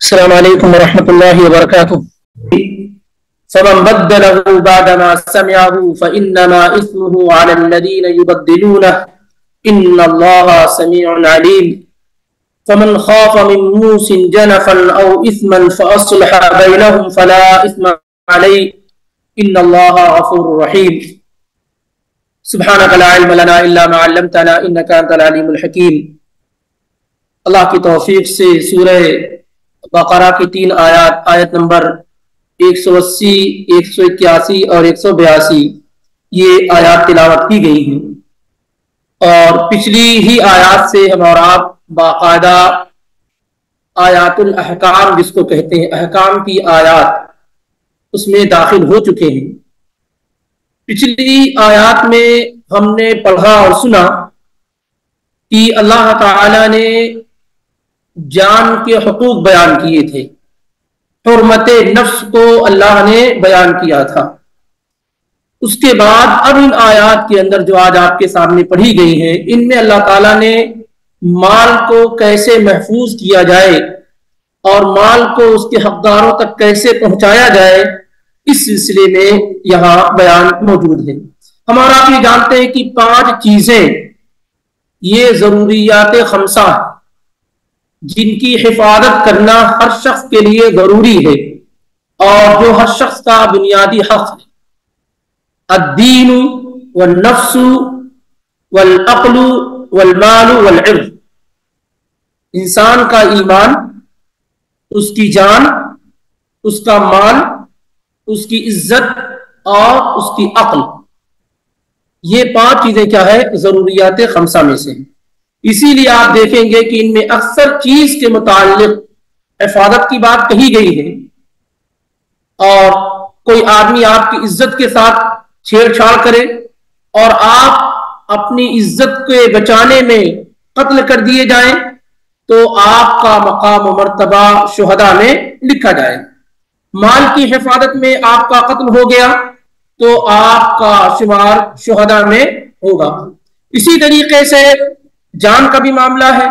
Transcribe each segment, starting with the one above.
السلام علیکم ورحمۃ اللہ وبرکاتہ. فمن بدله بعدما سمعه فإنما إثمه على الذين يبدلونه إن الله سميع عليم. فمن خاف من موص جنفا أو إثما فأصلح بينهم فلا إثم عليه إن الله غفور رحيم. سبحانك لا علم لنا إلا ما علمتنا إنك أنت العليم الحكيم. اللہ کی توفیق سے سورہ بقرہ کی 3 آیات، آیت نمبر 180، 181 اور 182 یہ آیات تلاوت کی گئی ہیں. اور پچھلی ہی آیات سے ہم اور آپ باقاعدہ آیات الاحکام جس کو کہتے ہیں احکام کی آیات اس میں داخل ہو چکے ہیں. پچھلی آیات میں ہم نے پڑھا اور سنا کہ اللہ تعالی نے جان کے حقوق بیان کیے تھے، حرمت نفس کو اللہ نے بیان کیا تھا. اس کے بعد اب ان آیات کے اندر جو آج آپ کے سامنے پڑھی گئی ہیں ان میں اللہ تعالیٰ نے مال کو کیسے محفوظ کیا جائے اور مال کو اس کے حقداروں تک کیسے پہنچایا جائے اس سلسلے میں یہاں بیان موجود ہے. ہمارا آپ یہ جانتے ہیں کہ 5 چیزیں یہ ضروریات 5 جن کی حفاظت کرنا ہر شخص کے لیے ضروری ہے اور جو ہر شخص کا بنیادی حق ہے. الدین والنفس والعقل والمال والعرض. انسان کا ایمان، اس کی جان، اس کا مال، اس کی عزت اور اس کی عقل، یہ 5 چیزیں کیا ہے؟ ضروریات 5 میں سے ہیں. اسی لیے آپ دیکھیں گے کہ ان میں اکثر چیز کے متعلق حفاظت کی بات کہی گئی ہے. اور کوئی آدمی آپ کی عزت کے ساتھ چھیڑ چھاڑ کرے اور آپ اپنی عزت کے بچانے میں قتل کر دیے جائیں تو آپ کا مقام و مرتبہ شہداء میں لکھا جائے. مال کی حفاظت میں آپ کا قتل ہو گیا تو آپ کا شمار شہداء میں ہوگا. اسی طریقے سے جان کا بھی معاملہ ہے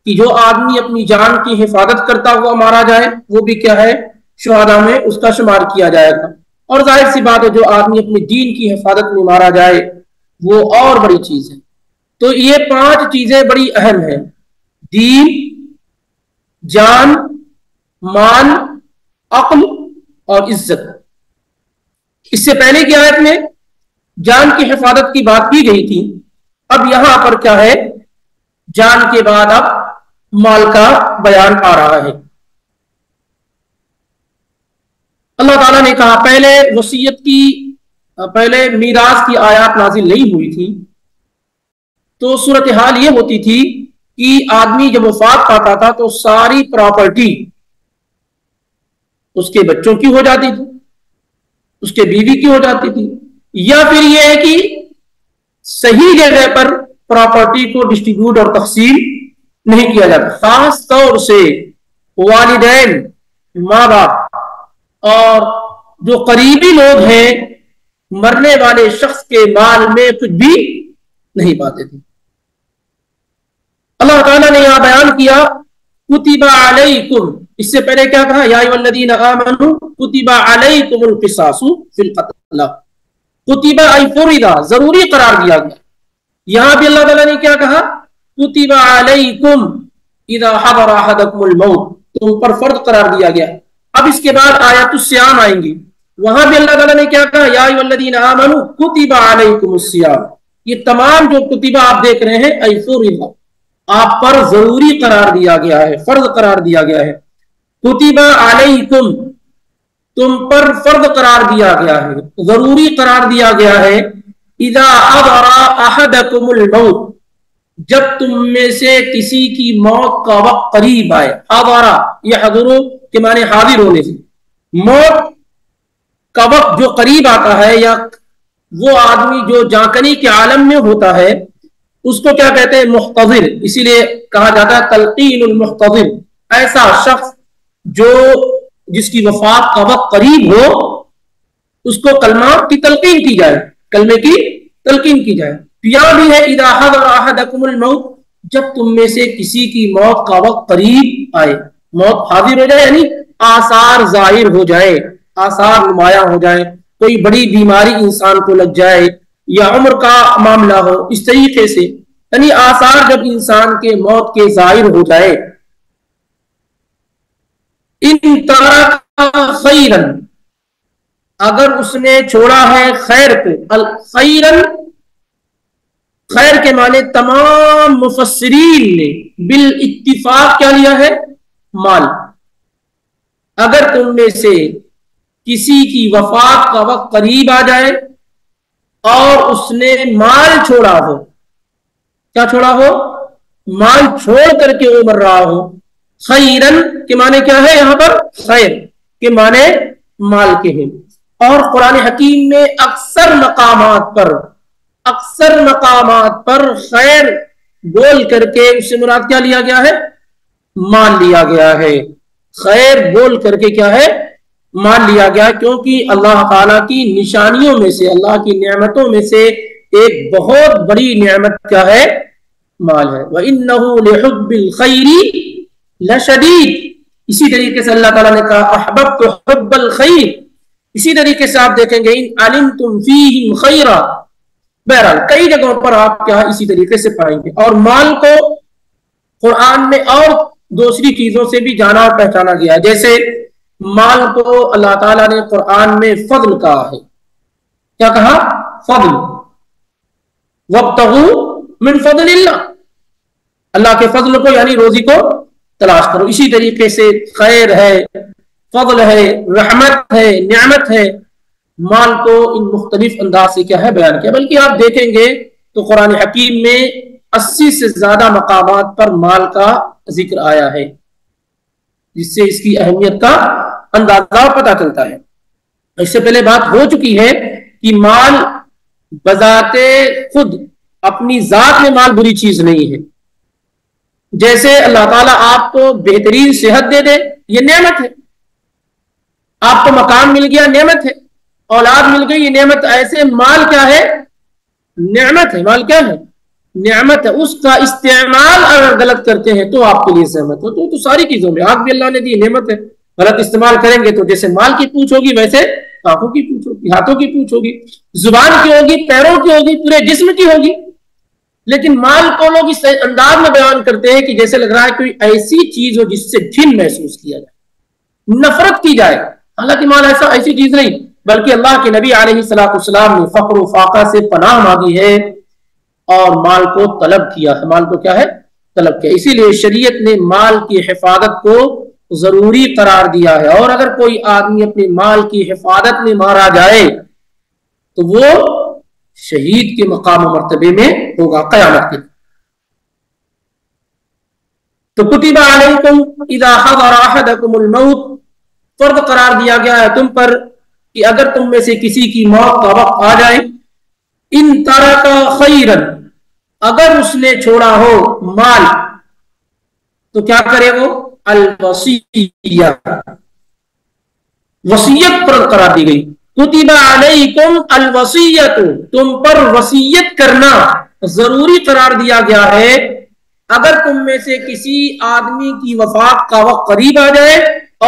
کہ جو آدمی اپنی جان کی حفاظت کرتا ہوا مارا جائے وہ بھی کیا ہے؟ شہداء میں اس کا شمار کیا جائے گا. اور ظاہر سی بات ہے جو آدمی اپنی دین کی حفاظت میں مارا جائے وہ اور بڑی چیز ہے. تو یہ 5 چیزیں بڑی اہم ہیں: دین، جان، مال، عقل اور عزت. اس سے پہلے کی آیت میں جان کی حفاظت کی بات کی گئی تھی. اب یہاں پر کیا ہے؟ جان کے بعد اب مال کا بیان آ رہا ہے. اللہ تعالیٰ نے کہا پہلے وصیت کی، پہلے میراث کی آیات نازل نہیں ہوئی تھی تو صورتحال یہ ہوتی تھی کہ آدمی جب وفات پاتا تھا تو ساری پراپرٹی اس کے بچوں کی ہو جاتی تھی، اس کے بیوی کی ہو جاتی تھی، یا پھر یہ ہے کہ صحیح جگہ پر پراپرٹی کو ڈسٹریبیوٹ اور تقسیم نہیں کیا جاتا. خاص طور سے والدین، ماں باپ اور جو قریبی لوگ ہیں مرنے والے شخص کے مال میں کچھ بھی نہیں پاتے تھے. اللہ تعالیٰ نے یہاں بیان کیا کتب علیکم. اس سے پہلے کیا کہا؟ یا ایھا الذین آمنوا کتب علیکم القصاص فی القتل. کتب ای فرض، ضروری قرار دیا گیا. یہاں بھی اللہ تعالیٰ نے کیا کہا؟ کتب علیکم اذا حضر احدکم الموت، تم پر فرض قرار دیا گیا. اب اس کے بعد آیات الصیام آئیں گی. وہاں بھی اللہ تعالیٰ نے کیا کہا؟ یا ایھا الذین آمنوا کتب علیکم الصیام. یہ تمام جو کتبہ آپ دیکھ رہے ہیں ای فرض، آپ پر ضروری قرار دیا گیا ہے، فرض قرار دیا گیا ہے. کتب علیکم، تم پر فرض قرار دیا گیا ہے، ضروری قرار دیا گیا ہے. اذا حضر احدکم الموت، جب تم میں سے کسی کی موت کا وقت قریب آئے. حضر یحضر کے معنی حاضر ہونے سے، موت کا وقت جو قریب آتا ہے یا وہ آدمی جو جانکنی کے عالم میں ہوتا ہے اس کو کیا کہتے ہیں؟ محتضر. اسی لیے کہا جاتا ہے تلقین المحتضر، ایسا شخص جو جس کی وفات کا وقت قریب ہو اس کو کلمہ کی تلقین کی جائے، کلمے کی تلقین کی جائے. یہاں بھی ہے اذا حضر احدکم الموت، جب تم میں سے کسی کی موت کا وقت قریب آئے. موت حاضر ہو جائے یعنی آثار ظاہر ہو جائے، آثار نمایاں ہو جائے، کوئی بڑی بیماری انسان کو لگ جائے یا عمر کا معاملہ ہو، اس طریقے سے یعنی آثار جب انسان کے موت کے ظاہر ہو جائے، ان ترک خیرن، اگر اس نے چھوڑا ہے خیر کو، الخیرن خیر کے معنی تمام مفسرین نے بالاتفاق کیا لیا ہے؟ مال. اگر تم میں سے کسی کی وفات کا وقت قریب آ جائے اور اس نے مال چھوڑا ہو، کیا چھوڑا ہو؟ مال چھوڑ کر کے وہ مر رہا ہو. خیرن کے معنی کیا ہے یہاں پر؟ خیر کے معنی مال کے ہیں. اور قرآن حکیم میں اکثر مقامات پر خیر بول کر کے اس سے مراد کیا لیا گیا ہے؟ مال لیا گیا ہے. خیر بول کر کے کیا ہے؟ مال لیا گیا، کیونکہ اللہ تعالیٰ کی نشانیوں میں سے، اللہ کی نعمتوں میں سے ایک بہت بڑی نعمت کیا ہے؟ مال ہے. وَإِنَّهُ لِحُبِّ الْخَيْرِ لَشَدِيدٌ. اسی طریقے سے اللہ تعالیٰ نے کہا احببت حب الخیر. اسی طریقے سے آپ دیکھیں گے ان علمتم فیہم خیرا. بہرحال کئی جگہوں پر آپ کیا اسی طریقے سے پائیں گے. اور مال کو قرآن میں اور دوسری چیزوں سے بھی جانا اور پہچانا گیا، جیسے مال کو اللہ تعالیٰ نے قرآن میں فضل کہا ہے. کیا کہا؟ فضل. وابتغوا من فضل اللہ، اللہ کے فضل کو یعنی روزی کو تلاش کرو. اسی طریقے سے خیر ہے، فضل ہے، رحمت ہے، نعمت ہے، مال کو ان مختلف انداز سے کیا ہے بیان کیا. بلکہ آپ دیکھیں گے تو قرآن حکیم میں 80 سے زیادہ مقامات پر مال کا ذکر آیا ہے، جس سے اس کی اہمیت کا اندازہ پتہ چلتا ہے. اس سے پہلے بات ہو چکی ہے کہ مال بذات خود اپنی ذات میں مال بری چیز نہیں ہے. جیسے اللہ تعالیٰ آپ کو بہترین صحت دے دے، یہ نعمت ہے. آپ کو مکان مل گیا، نعمت ہے. اولاد مل گئی، یہ نعمت. ایسے مال کیا ہے؟ نعمت ہے. مال کیا ہے؟ نعمت ہے. اس کا استعمال اگر غلط کرتے ہیں تو آپ کے لیے زحمت ہو. تو ساری چیزوں میں آنکھ بھی اللہ نے دی، نعمت ہے. غلط استعمال کریں گے تو جیسے مال کی پوچھ ہوگی ویسے آنکھوں کی پوچھ ہوگی، ہاتھوں کی پوچھ ہوگی، زبان کی ہوگی، پیروں کی ہوگی، پورے جسم کی ہوگی. لیکن مال کو لوگ اس انداز میں بیان کرتے ہیں کہ جیسے لگ رہا ہے کوئی ایسی چیز ہو جس سے گھن محسوس کیا جائے، نفرت کی جائے. حالانکہ مال ایسی چیز نہیں، بلکہ اللہ کے نبی علیہ السلام نے فقر و فاقہ سے پناہ مانگی ہے اور مال کو طلب کیا ہے. مال کو کیا ہے؟ طلب کیا. اسی لیے شریعت نے مال کی حفاظت کو ضروری قرار دیا ہے. اور اگر کوئی آدمی اپنے مال کی حفاظت میں مارا جائے تو وہ شہید کے مقام و مرتبے میں ہوگا قیامت کے. تو کتب علیکم اذا حضر احدکم الموت، فرض قرار دیا گیا ہے تم پر کہ اگر تم میں سے کسی کی موت کا وقت آ جائے، ان ترک خیرا، اگر اس نے چھوڑا ہو مال تو کیا کرے وہ؟ الوصیہ، وصیت پر قرار دی گئی. کتب علیکم الوصیت، تم پر وصیت کرنا ضروری قرار دیا گیا ہے. اگر تم میں سے کسی آدمی کی وفات کا وقت قریب آ جائے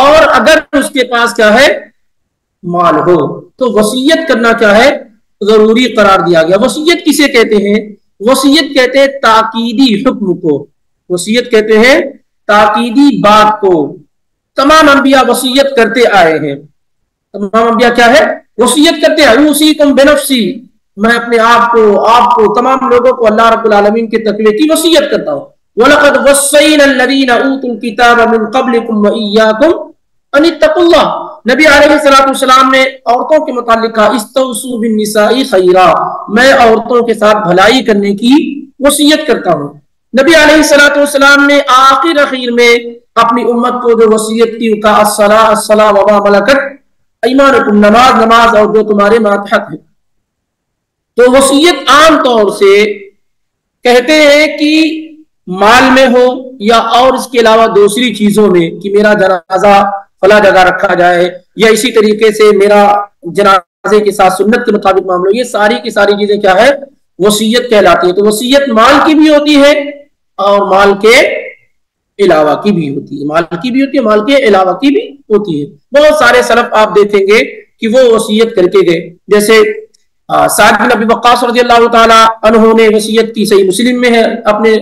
اور اگر اس کے پاس کیا ہے؟ مال ہو، تو وصیت کرنا کیا ہے؟ ضروری قرار دیا گیا. وصیت کسے کہتے ہیں؟ وصیت کہتے ہیں تاکیدی حکم کو. وصیت کہتے ہیں تاکیدی بات کو. تمام انبیاء وصیت کرتے آئے ہیں. تمام انبیاء کیا ہے؟ وصیت کرتے ہیں. اوصیکم بنفسی، میں اپنے آپ کو تمام لوگوں کو اللہ رب العالمین کے تقوی کی وصیت کرتا ہوں. وَلَقَدْ وَصَّيْنَا الَّذِينَ أُوتُوا الْكِتَابَ مِنْ قَبْلِكُمْ وَإِيَّاكُمْ أَنِ اتَّقُوا اللَّهَ. نبی علیہ السلام نے عورتوں کے متعلق کہا استوصوا بالنساء خیرا، میں عورتوں کے ساتھ بھلائی کرنے کی وصیت کرتا ہوں. نبی علیہ السلام نے آخر میں اپنی امت کو جو وصیت کی کہا الصلاۃ وما ملکت ایمانکم، نماز اور جو تمہارے ماتحت ہے. تو وصیت عام طور سے کہتے ہیں کہ مال میں ہو یا اور اس کے علاوہ دوسری چیزوں میں، کہ میرا جنازہ فلاں جگہ رکھا جائے یا اسی طریقے سے میرا جنازے کے ساتھ سنت کے مطابق معاملہ. یہ ساری کی ساری چیزیں کیا ہے؟ وصیت کہلاتی ہے. تو وصیت مال کی بھی ہوتی ہے اور مال کے علاوہ کی بھی ہوتی ہے، مال کی بھی ہوتی ہے، مال کے علاوہ کی بھی ہوتی ہے۔ بہت سارے سلف آپ دیکھیں گے کہ وہ وصیت کر کے گئے، جیسے سعد بن ابی وقاص رضی اللہ تعالی عنہ نے وصیت کی، صحیح مسلم میں ہے، اپنے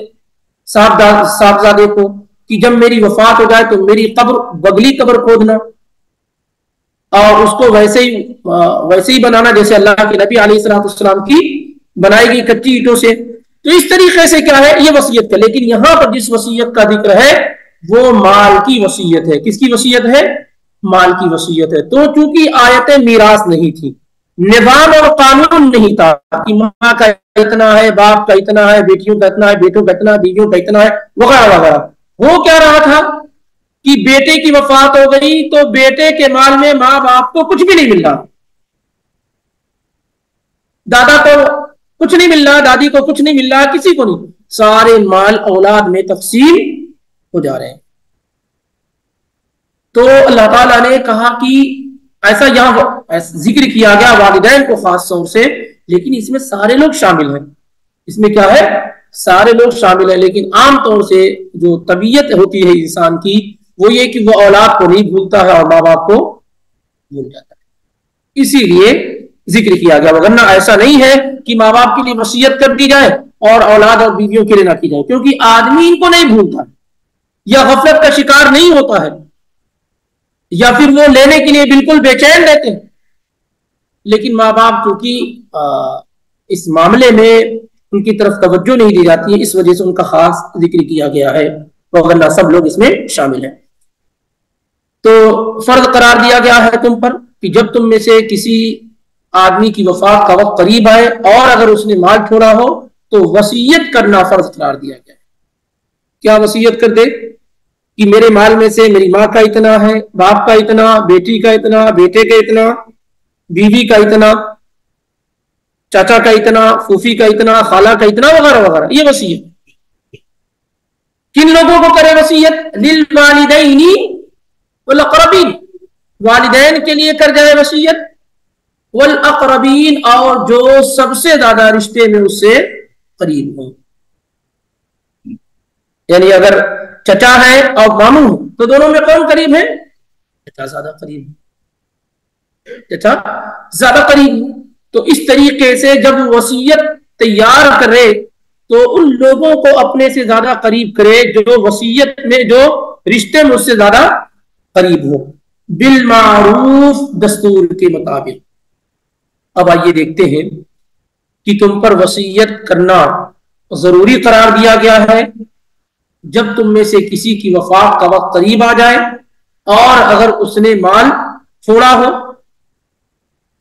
صاحبزادے کو کہ جب میری وفات ہو جائے تو میری قبر بغلی قبر کھودنا اور اس کو ویسے ہی بنانا جیسے اللہ کے نبی علیہ الصلوۃ والسلام کی بنائی گئی کچی اینٹوں سے۔ تو اس طریقے سے کیا ہے یہ وصیت کا، لیکن یہاں پر جس وصیت کا ذکر ہے وہ مال کی وصیت ہے۔ کس کی وصیت ہے؟ مال کی وصیت ہے۔ تو چونکہ آیت میراث نہیں تھی، نظام اور قانون نہیں تھا کہ ماں کا اتنا ہے، باپ کا اتنا ہے، بیٹیوں کا اتنا ہے، بیٹوں کا اتنا، بیویوں کا اتنا ہے، وغیرہ وغیرہ، وہ کیا رہا تھا کہ بیٹے کی وفات ہو گئی تو بیٹے کے مال میں ماں باپ کو کچھ بھی نہیں مل رہا، دادا کو کچھ نہیں مل رہا، دادی کو کچھ نہیں مل رہا، کسی کو نہیں، سارے مال اولاد میں تقسیم ہو جا رہے ہیں۔ تو اللہ تعالیٰ نے کہا کہ ایسا یہاں ذکر کیا گیا والدین کو خاص طور سے، لیکن اس میں سارے لوگ شامل ہیں، اس میں کیا ہے سارے لوگ شامل ہیں، لیکن عام طور سے جو طبیعت ہوتی ہے انسان کی وہ یہ کہ وہ اولاد کو نہیں بھولتا ہے اور ماں باپ کو بھول جاتا ہے، اسی لیے ذکر کیا گیا، ورنہ ایسا نہیں ہے کہ ماں باپ کے لیے وصیت کر دی جائے اور اولاد اور بیویوں کے لیے نہ کی جائے، کیونکہ آدمی ان کو نہیں بھولتا یا غفلت کا شکار نہیں ہوتا ہے یا پھر وہ لینے کے لیے بالکل بے چین رہتے ہیں، لیکن ماں باپ چونکہ اس معاملے میں ان کی طرف توجہ نہیں دی جاتی ہے، اس وجہ سے ان کا خاص ذکر کیا گیا ہے، وغیرہ سب لوگ اس میں شامل ہیں۔ تو فرض قرار دیا گیا ہے تم پر کہ جب تم میں سے کسی آدمی کی وفات کا وقت قریب آئے اور اگر اس نے مال چھوڑا ہو تو وصیت کرنا فرض قرار دیا گیا ہے۔ کیا وصیت کر دے کہ میرے مال میں سے میری ماں کا اتنا ہے، باپ کا اتنا، بیٹی کا اتنا، بیٹے کا اتنا، بیوی کا اتنا، چاچا کا اتنا، پھوپھی کا اتنا، خالہ کا اتنا، وغیرہ وغیرہ، یہ وصیت کن لوگوں کو کرے وصیت؟ للوالدین والاقربین، والدین کے لیے کر جائے وصیت، والاقربین اور جو سب سے زیادہ رشتے میں اس سے قریب ہوں، یعنی اگر چچا ہے اور ماموں تو دونوں میں کون قریب ہے؟ چچا زیادہ قریب ہے، چچا زیادہ قریب ہے۔ تو اس طریقے سے جب وصیت تیار کرے تو ان لوگوں کو اپنے سے زیادہ قریب کرے جو وصیت میں جو رشتے میں اس سے زیادہ قریب ہو، بالمعروف، دستور کے مطابق۔ اب آئیے دیکھتے ہیں کہ تم پر وصیت کرنا ضروری قرار دیا گیا ہے جب تم میں سے کسی کی وفات کا وقت قریب آ جائے اور اگر اس نے مال چھوڑا ہو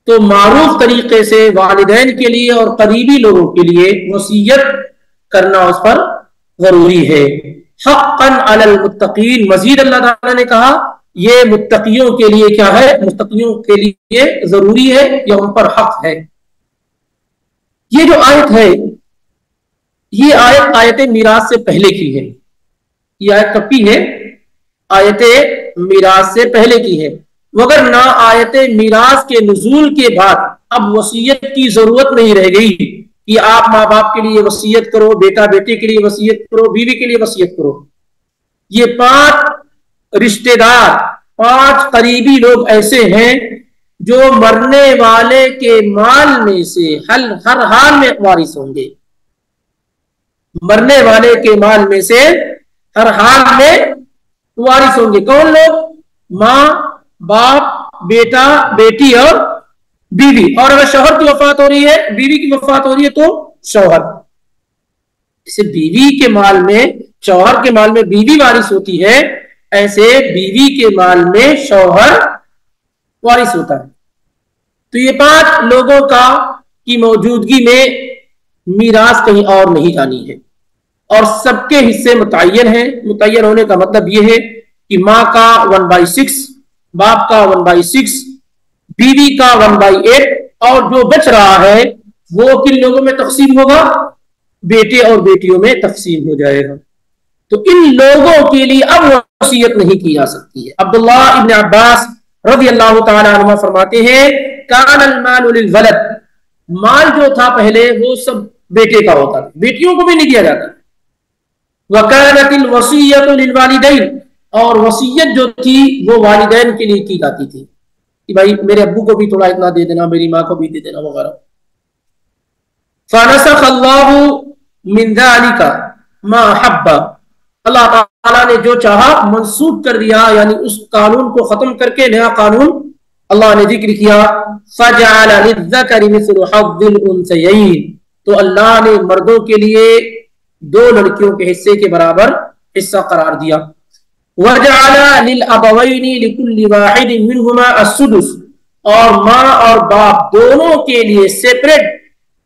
تو معروف طریقے سے والدین کے لیے اور قریبی لوگوں کے لیے وصیت کرنا اس پر ضروری ہے۔ حقا علی المتقین، مزید اللہ تعالیٰ نے کہا یہ متقیوں کے لیے کیا ہے؟ متقیوں کے لیے ضروری ہے یا ان پر حق ہے۔ یہ جو آیت ہے یہ آیت میراث سے پہلے کی ہے، یہ آیت کب کی ہے؟ آیت میراث سے پہلے کی ہے، مگر نہ آیت میراث کے نزول کے بعد اب وصیت کی ضرورت نہیں رہ گئی کہ آپ ماں باپ کے لیے وصیت کرو، بیٹا بیٹے کے لیے وصیت کرو، بیوی کے لیے وصیت کرو۔ یہ 5 رشتہ دار، 5 قریبی لوگ ایسے ہیں جو مرنے والے کے مال میں سے ہر حال میں وارث ہوں گے، مرنے والے کے مال میں سے ہر حال میں وارث ہوں گے۔ کون لوگ؟ ماں، باپ، بیٹا، بیٹی اور بیوی، اور اگر شوہر کی وفات ہو رہی ہے، بیوی کی وفات ہو رہی ہے تو شوہر۔ جیسے بیوی کے مال میں، شوہر کے مال میں بیوی وارث ہوتی ہے، ایسے بیوی کے مال میں شوہر وارث ہوتا ہے۔ تو یہ 5 لوگوں کی موجودگی میں میراث کہیں اور نہیں جانی ہے اور سب کے حصے متعین ہیں۔ متعین ہونے کا مطلب یہ ہے کہ ماں کا 1/6، باپ کا 1/6، بیوی کا 1/8، اور جو بچ رہا ہے وہ کن لوگوں میں تقسیم ہوگا؟ بیٹے اور بیٹیوں میں تقسیم ہو جائے گا۔ تو ان لوگوں کے لیے اب وصیت نہیں کی جا سکتی ہے۔ عبداللہ ابن عباس رضی اللہ تعالی عنہ فرماتے ہیں کان المال للولد، مال جو تھا پہلے وہ سب بیٹے کا ہوتا تھا، بیٹیوں کو بھی نہیں دیا جاتا، وَكَانَتِ الْوَصِيَّةُ لِلْوَالِدَيْنِ، اور وصیت جو تھی وہ والدین کے لیے کی جاتی تھی کہ بھائی میرے ابو کو بھی تھوڑا اتنا دے دینا، میری ماں کو بھی دے دینا وغیرہ. فَنَسَخَ اللَّهُ مِنْ ذَلِكَ مَا أَحَبَّ، اللہ تعالیٰ نے جو چاہا منسوخ کر دیا، یعنی اس قانون کو ختم کر کے نیا قانون اللہ نے ذکر کیا. فَجَعَلَ لِلذَّكَرِ مِثْلُ حَظِّ الْأُنثَيَيْنِ، تو اللہ نے مردوں کے لیے دو لڑکیوں کے حصے کے برابر حصہ قرار دیا. وَجَعَلَ لِلْأَبَوَيْنِ لِكُلِّ وَاحِدٍ مِّنْهُمَا السُّدُسُ، اور ماں اور باپ دونوں کے لیے سیپریٹ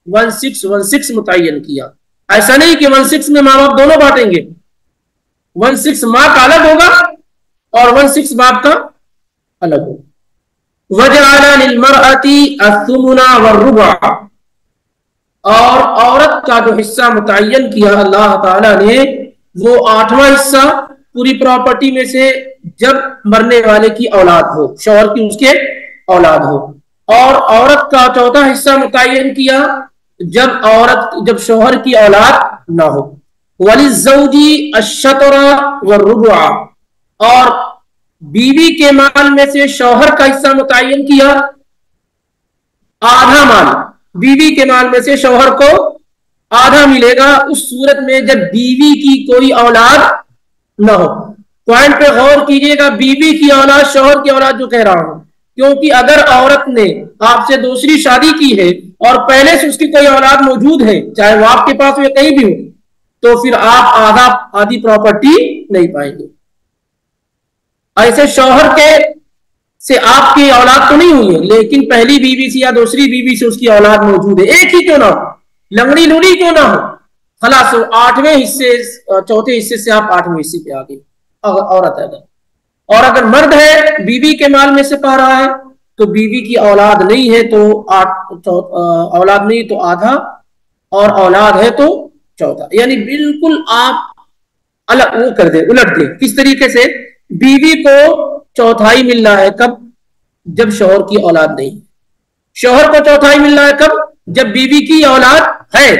1/6 متعین کیا. ایسا نہیں کہ 1/6 میں ماں باپ دونوں بانٹیں گے، 1/6 ماں کا الگ ہوگا اور 1/6 باپ کا الگ ہوگا. وَجَعَلَ لِلْمَرْأَةِ الثُّمُنَ وَالرُّبُعَ، اور عورت کا جو حصہ متعین کیا اللہ تعالیٰ نے وہ 8واں حصہ پوری پراپرٹی میں سے جب مرنے والے کی اولاد ہو، شوہر کی اس کے اولاد ہو. اور عورت کا 4تھا حصہ متعین کیا جب شوہر کی اولاد نہ ہو. وَلِلزَّوْجِ الشَّطْرَ وَالرُّبُعَ، اور بیوی کے مال میں سے شوہر کا حصہ متعین کیا آدھا مال. بیوی کے مال میں سے شوہر کو آدھا ملے گا اس صورت میں جب بیوی کی کوئی اولاد نہ ہو. پوائنٹ پہ غور کیجئے گا، بیوی کی اولاد شوہر کی اولاد جو کہہ رہا ہوں، کیونکہ اگر عورت نے آپ سے دوسری شادی کی ہے اور پہلے سے اس کی کوئی اولاد موجود ہے، چاہے وہ آپ کے پاس ہو یا کہیں بھی ہو، تو پھر آپ آدھی پراپرٹی نہیں پائیں گے. ایسے شوہر کے سے آپ کی اولاد تو نہیں ہوئی ہے، لیکن پہلی بیوی سے یا دوسری بیوی سے اس کی اولاد موجود ہے، ایک ہی کیوں نہ ہو، لنگڑی لوڑی کیوں نہ ہو، خلاص 8ویں حصے 4تھے حصے سے آپ 8ویں حصے پہ آگے عورت ہے. اور اگر مرد ہے بیوی کے مال میں سے پا رہا ہے تو بیوی کی اولاد نہیں ہے تو اولاد نہیں تو آدھا، اور اولاد ہے تو 4تھا. یعنی بالکل آپ الگ وہ کر دیں، الٹ دیں. کس طریقے سے؟ بیوی کو 1/4 مل رہا ہے کب؟ جب شوہر کی اولاد نہیں. شوہر کو 1/4 مل رہا ہے کب؟ جب بیوی کی اولاد ہے.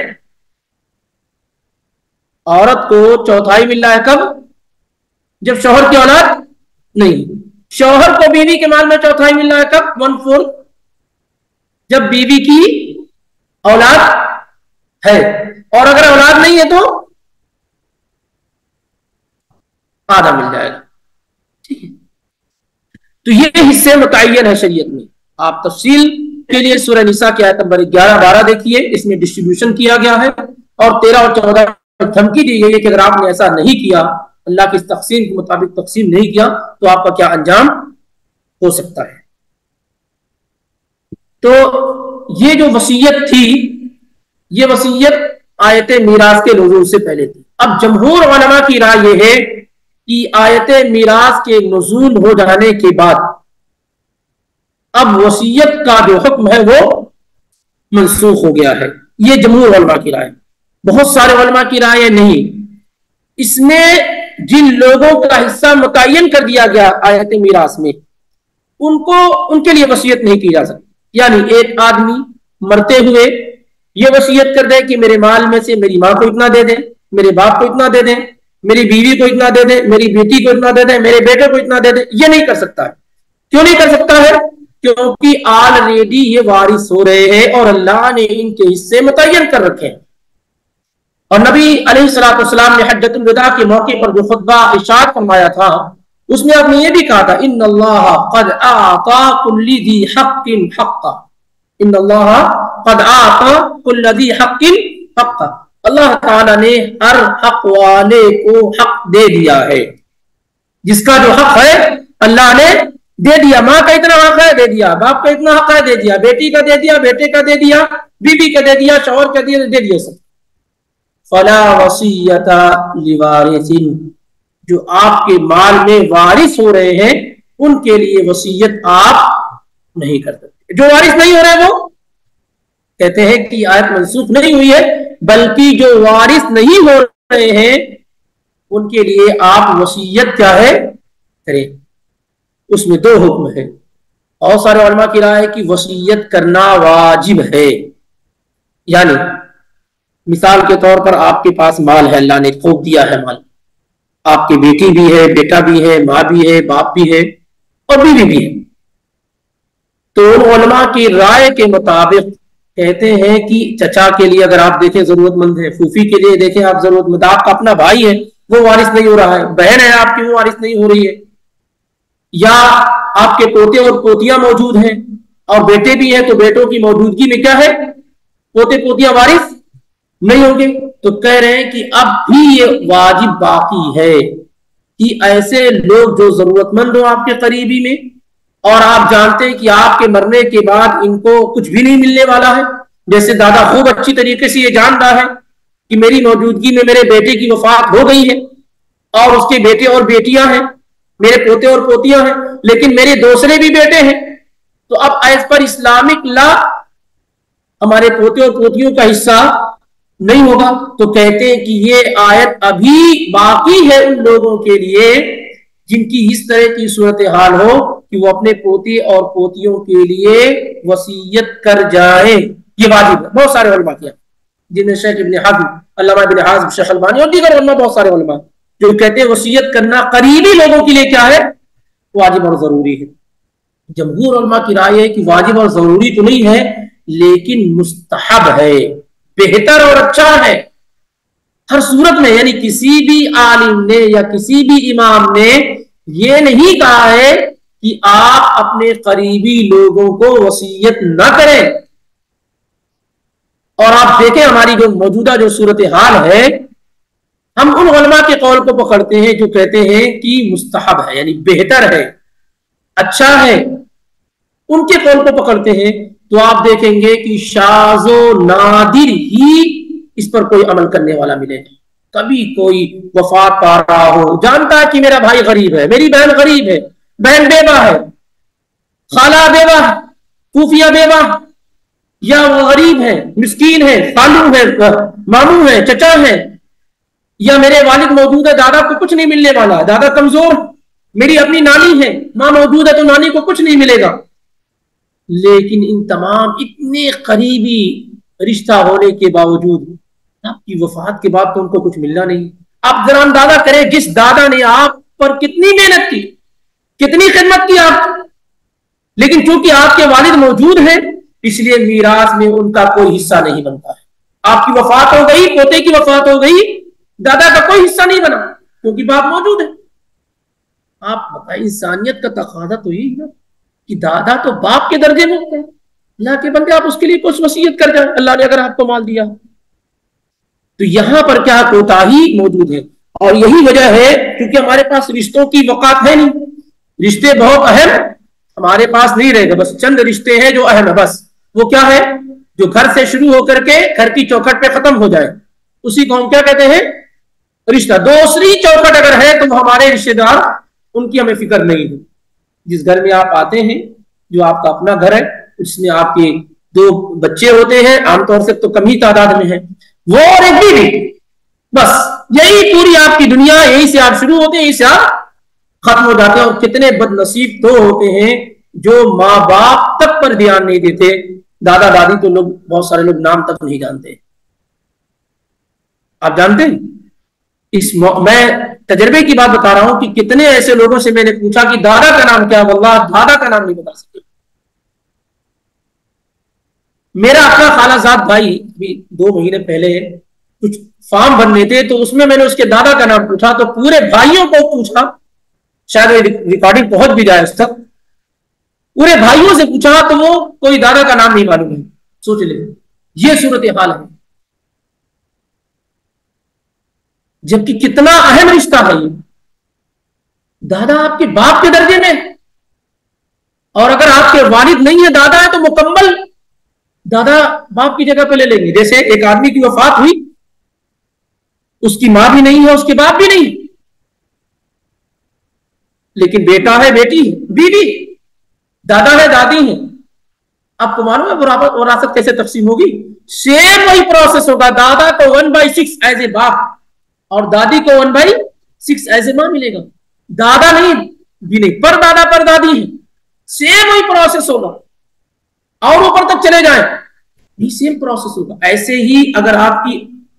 عورت کو 1/4 مل رہا ہے کب؟ جب شوہر کی اولاد نہیں. شوہر کو بیوی کے مال میں 1/4 مل رہا ہے کب؟ 1/4 جب بیوی کی اولاد ہے، اور اگر اولاد نہیں ہے تو آدھا مل جائے گا. ٹھیک ہے، تو یہ حصے متعین ہے شریعت میں. آپ تفصیل کے لیے سورہ نساء کی آیت نمبر 11-12 دیکھیے، اس میں ڈسٹریبیوشن کیا گیا ہے، اور 13 اور 14 دھمکی دی گئی ہے کہ اگر آپ نے ایسا نہیں کیا، اللہ کی اس تقسیم کے مطابق تقسیم نہیں کیا تو آپ کا کیا انجام ہو سکتا ہے. تو یہ جو وصیت تھی، یہ وصیت آیت میراث کے نزول سے پہلے تھی. اب جمہور علماء کی رائے یہ ہے کہ آیت میراث کے نزول ہو جانے کے بعد اب وصیت کا جو حکم ہے وہ منسوخ ہو گیا ہے. یہ جمہور علماء کی رائے. بہت سارے علماء کی رائے نہیں. اس میں جن لوگوں کا حصہ متعین کر دیا گیا آیت میراث میں، ان کے لیے وصیت نہیں کی جا سکتی. یعنی ایک آدمی مرتے ہوئے یہ وصیت کر دے کہ میرے مال میں سے میری ماں کو اتنا دے دیں، میرے باپ کو اتنا دے دیں، میری بیوی کو اتنا دے دیں، میری بیٹی کو اتنا دے دیں، میرے بیٹے کو اتنا دے دیں. یہ نہیں کر سکتا ہے. کیوں نہیں کر سکتا ہے؟ کیونکہ آلریڈی یہ وارث ہو رہے ہیں اور اللہ نے ان کے حصے متعین کر رکھے ہیں. اور نبی علیہ الصلوۃ والسلام نے حجۃ الوداع کے موقع پر جو خطبہ ارشاد فرمایا تھا، اس میں آپ نے یہ بھی کہا تھا ان اللہ قد اعطى كل ذي حق حقا. ان اللہ قد اعطى كل ذي حق حقا. اللہ تعالیٰ نے ہر حق والے کو حق دے دیا ہے. جس کا جو حق ہے اللہ نے دے دیا. ماں کا اتنا حق ہے دے دیا، باپ کا اتنا حق ہے دے دیا، بیٹی کا دے دیا، بیٹے کا دے دیا، بیوی کا دے دیا، شوہر کا دے دیا سب. فلا وصیۃ لوارث، جو آپ کے مال میں وارث ہو رہے ہیں ان کے لیے وصیت آپ نہیں کر سکتے. جو وارث نہیں ہو رہے وہ کہتے ہیں کہ آیت منسوخ نہیں ہوئی ہے، بلکہ جو وارث نہیں ہو رہے ہیں ان کے لیے آپ وصیت کیا ہے کریں. اس میں 2 حکم ہے. اور سارے علماء کی رائے ہے کہ وصیت کرنا واجب ہے. یعنی مثال کے طور پر آپ کے پاس مال ہے، اللہ نے خوب دیا ہے مال، آپ کی بیٹی بھی ہے، بیٹا بھی ہے، ماں بھی ہے، باپ بھی ہے اور بیوی بھی ہے. تو علماء کی رائے کے مطابق کہتے ہیں کہ چچا کے لیے اگر آپ دیکھیں ضرورت مند ہے، پھوپھی کے لیے دیکھیں آپ ضرورت مند، آپ کا اپنا بھائی ہے وہ وارث نہیں ہو رہا ہے، بہن ہے آپ کی وہ وارث نہیں ہو رہی ہے، یا آپ کے پوتے اور پوتیاں موجود ہیں اور بیٹے بھی ہیں، تو بیٹوں کی موجودگی میں کیا ہے، پوتے پوتیاں وارث نہیں ہوں گے. تو کہہ رہے ہیں کہ اب بھی یہ واجب باقی ہے کہ ایسے لوگ جو ضرورت مند ہو آپ کے قریبی میں، اور آپ جانتے ہیں کہ آپ کے مرنے کے بعد ان کو کچھ بھی نہیں ملنے والا ہے، جیسے دادا خوب اچھی طریقے سے یہ جانتا ہے کہ میری موجودگی میں میرے بیٹے کی وفات ہو گئی ہے اور اس کے بیٹے اور بیٹیاں ہیں، میرے پوتے اور پوتیاں ہیں، لیکن میرے دوسرے بھی بیٹے ہیں. تو اب ایز پر اسلامک لا ہمارے پوتے اور پوتیوں کا حصہ نہیں ہوگا. تو کہتے ہیں کہ یہ آیت ابھی باقی ہے ان لوگوں کے لیے جن کی اس طرح کی صورتحال ہو کہ وہ اپنے پوتے اور پوتیوں کے لیے وصیت کر جائیں. یہ واجب ہے. بہت سارے علماء کیا جن میں شیخ ابن حزم، علامہ ابن حزم، شیخ البانی اور دیگر علماء، بہت سارے علماء جو کہتے ہیں وصیت کرنا قریبی لوگوں کے لیے کیا ہے، واجب اور ضروری ہے. جمہور علماء کی رائے ہے کہ واجب اور ضروری تو نہیں ہے لیکن مستحب ہے، بہتر اور اچھا ہے ہر صورت میں. یعنی کسی بھی عالم نے یا کسی بھی امام نے یہ نہیں کہا ہے کہ آپ اپنے قریبی لوگوں کو وصیت نہ کریں. اور آپ دیکھیں ہماری جو موجودہ جو صورتحال ہے، ہم ان علماء کے قول کو پکڑتے ہیں جو کہتے ہیں کہ مستحب ہے، یعنی بہتر ہے، اچھا ہے، ان کے قول کو پکڑتے ہیں. تو آپ دیکھیں گے کہ شاذ و نادر ہی اس پر کوئی عمل کرنے والا ملے گا. کبھی کوئی وفات پا رہا ہو، جانتا ہے کہ میرا بھائی غریب ہے، میری بہن غریب ہے، بہن بیوہ ہے، خالہ بیوہ، پھوپھیاں بیوہ، یا وہ غریب ہے، مسکین ہے، خالو ہے، ماموں ہے، چچا ہے، یا میرے والد موجود ہے، دادا کو کچھ نہیں ملنے والا، دادا کمزور، میری اپنی نانی ہے، ماں موجود ہے تو نانی کو کچھ نہیں ملے گا. لیکن ان تمام اتنے قریبی رشتہ ہونے کے باوجود آپ کی وفات کے بعد تو ان کو کچھ ملنا نہیں. آپ ذرا اندازہ کریں جس دادا نے آپ پر کتنی محنت کی، کتنی خدمت کی آپ، لیکن چونکہ آپ کے والد موجود ہیں اس لیے میراث میں ان کا کوئی حصہ نہیں بنتا ہے. آپ کی وفات ہو گئی، پوتے کی وفات ہو گئی، دادا کا کوئی حصہ نہیں بنا کیونکہ باپ موجود ہے. آپ بتائیں انسانیت کا تقاضا تو یہی ہے کہ دادا تو باپ کے درجے میں ہوتے ہیں. اللہ کے بندے آپ اس کے لیے کچھ وصیت کر جائیں، اللہ نے اگر آپ کو مال دیا. تو یہاں پر کیا کوتاہی موجود ہے، اور یہی وجہ ہے کیونکہ ہمارے پاس رشتوں کی وقات ہے نہیں. رشتے بہت اہم ہمارے پاس نہیں رہے گا، بس چند رشتے ہیں جو اہم ہے، بس وہ کیا ہے جو گھر سے شروع ہو کر کے گھر کی چوکھٹ پہ ختم ہو جائے، اسی کو ہم کیا کہتے ہیں، رشتہ. دوسری چوکھٹ اگر ہے تو ہمارے رشتے دار، ان کی ہمیں فکر نہیں ہے. جس گھر میں آپ آتے ہیں جو آپ کا اپنا گھر ہے، اس میں آپ کے 2 بچے ہوتے ہیں، عام طور سے تو کم ہی تعداد میں ہیں، وہ اور ایک بیوی، بس یہی پوری آپ کی دنیا، یہی سے آپ شروع ہوتے ہیں، یہی سے آپ ختم ہو جاتے ہیں. اور کتنے بد نصیب تو ہوتے ہیں جو ماں باپ تک پر دھیان نہیں دیتے، دادا دادی تو لوگ بہت سارے لوگ نام تک نہیں جانتے. آپ جانتے ہیں میں تجربے کی بات بتا رہا ہوں کہ کتنے ایسے لوگوں سے میں نے پوچھا کہ دادا کا نام کیا، واللہ دادا کا نام نہیں بتا سکتے. میرا اپنا خالہ زاد بھائی بھی 2 مہینے پہلے کچھ فارم بننے تھے تو اس میں نے اس کے دادا کا نام پوچھا تو پورے بھائیوں کو پوچھا، شاید ریکارڈنگ پہنچ بھی جائے اس تک، پورے بھائیوں سے پوچھا تو وہ کوئی دادا کا نام نہیں معلوم ہے. سوچ لیں یہ صورتحال ہے، جبکہ کتنا اہم رشتہ ہے یہ. دادا آپ کے باپ کے درجے میں، اور اگر آپ کے والد نہیں ہے، دادا ہے، تو مکمل دادا باپ کی جگہ پہ لے لیں گے. جیسے ایک آدمی کی وفات ہوئی، اس کی ماں بھی نہیں ہے، اس کے باپ بھی نہیں، لیکن بیٹا ہے، بیٹی ہے، بیوی، دادا ہے، دادی ہے. آپ کو معلوم ہے وراثت کیسے تقسیم ہوگی؟ سیم وہی پروسیس ہوگا. دادا کو 1/6 ایز اے باپ اور دادی کو 1/6 ایز اے ماں ملے گا. دادا نہیں بھی نہیں، پر دادا پر دادی ہے، سیم وہی پروسیس ہوگا. اور اوپر تک چلے جائیں بھی سیم پروسیس ہوگا. ایسے ہی اگر آپ کی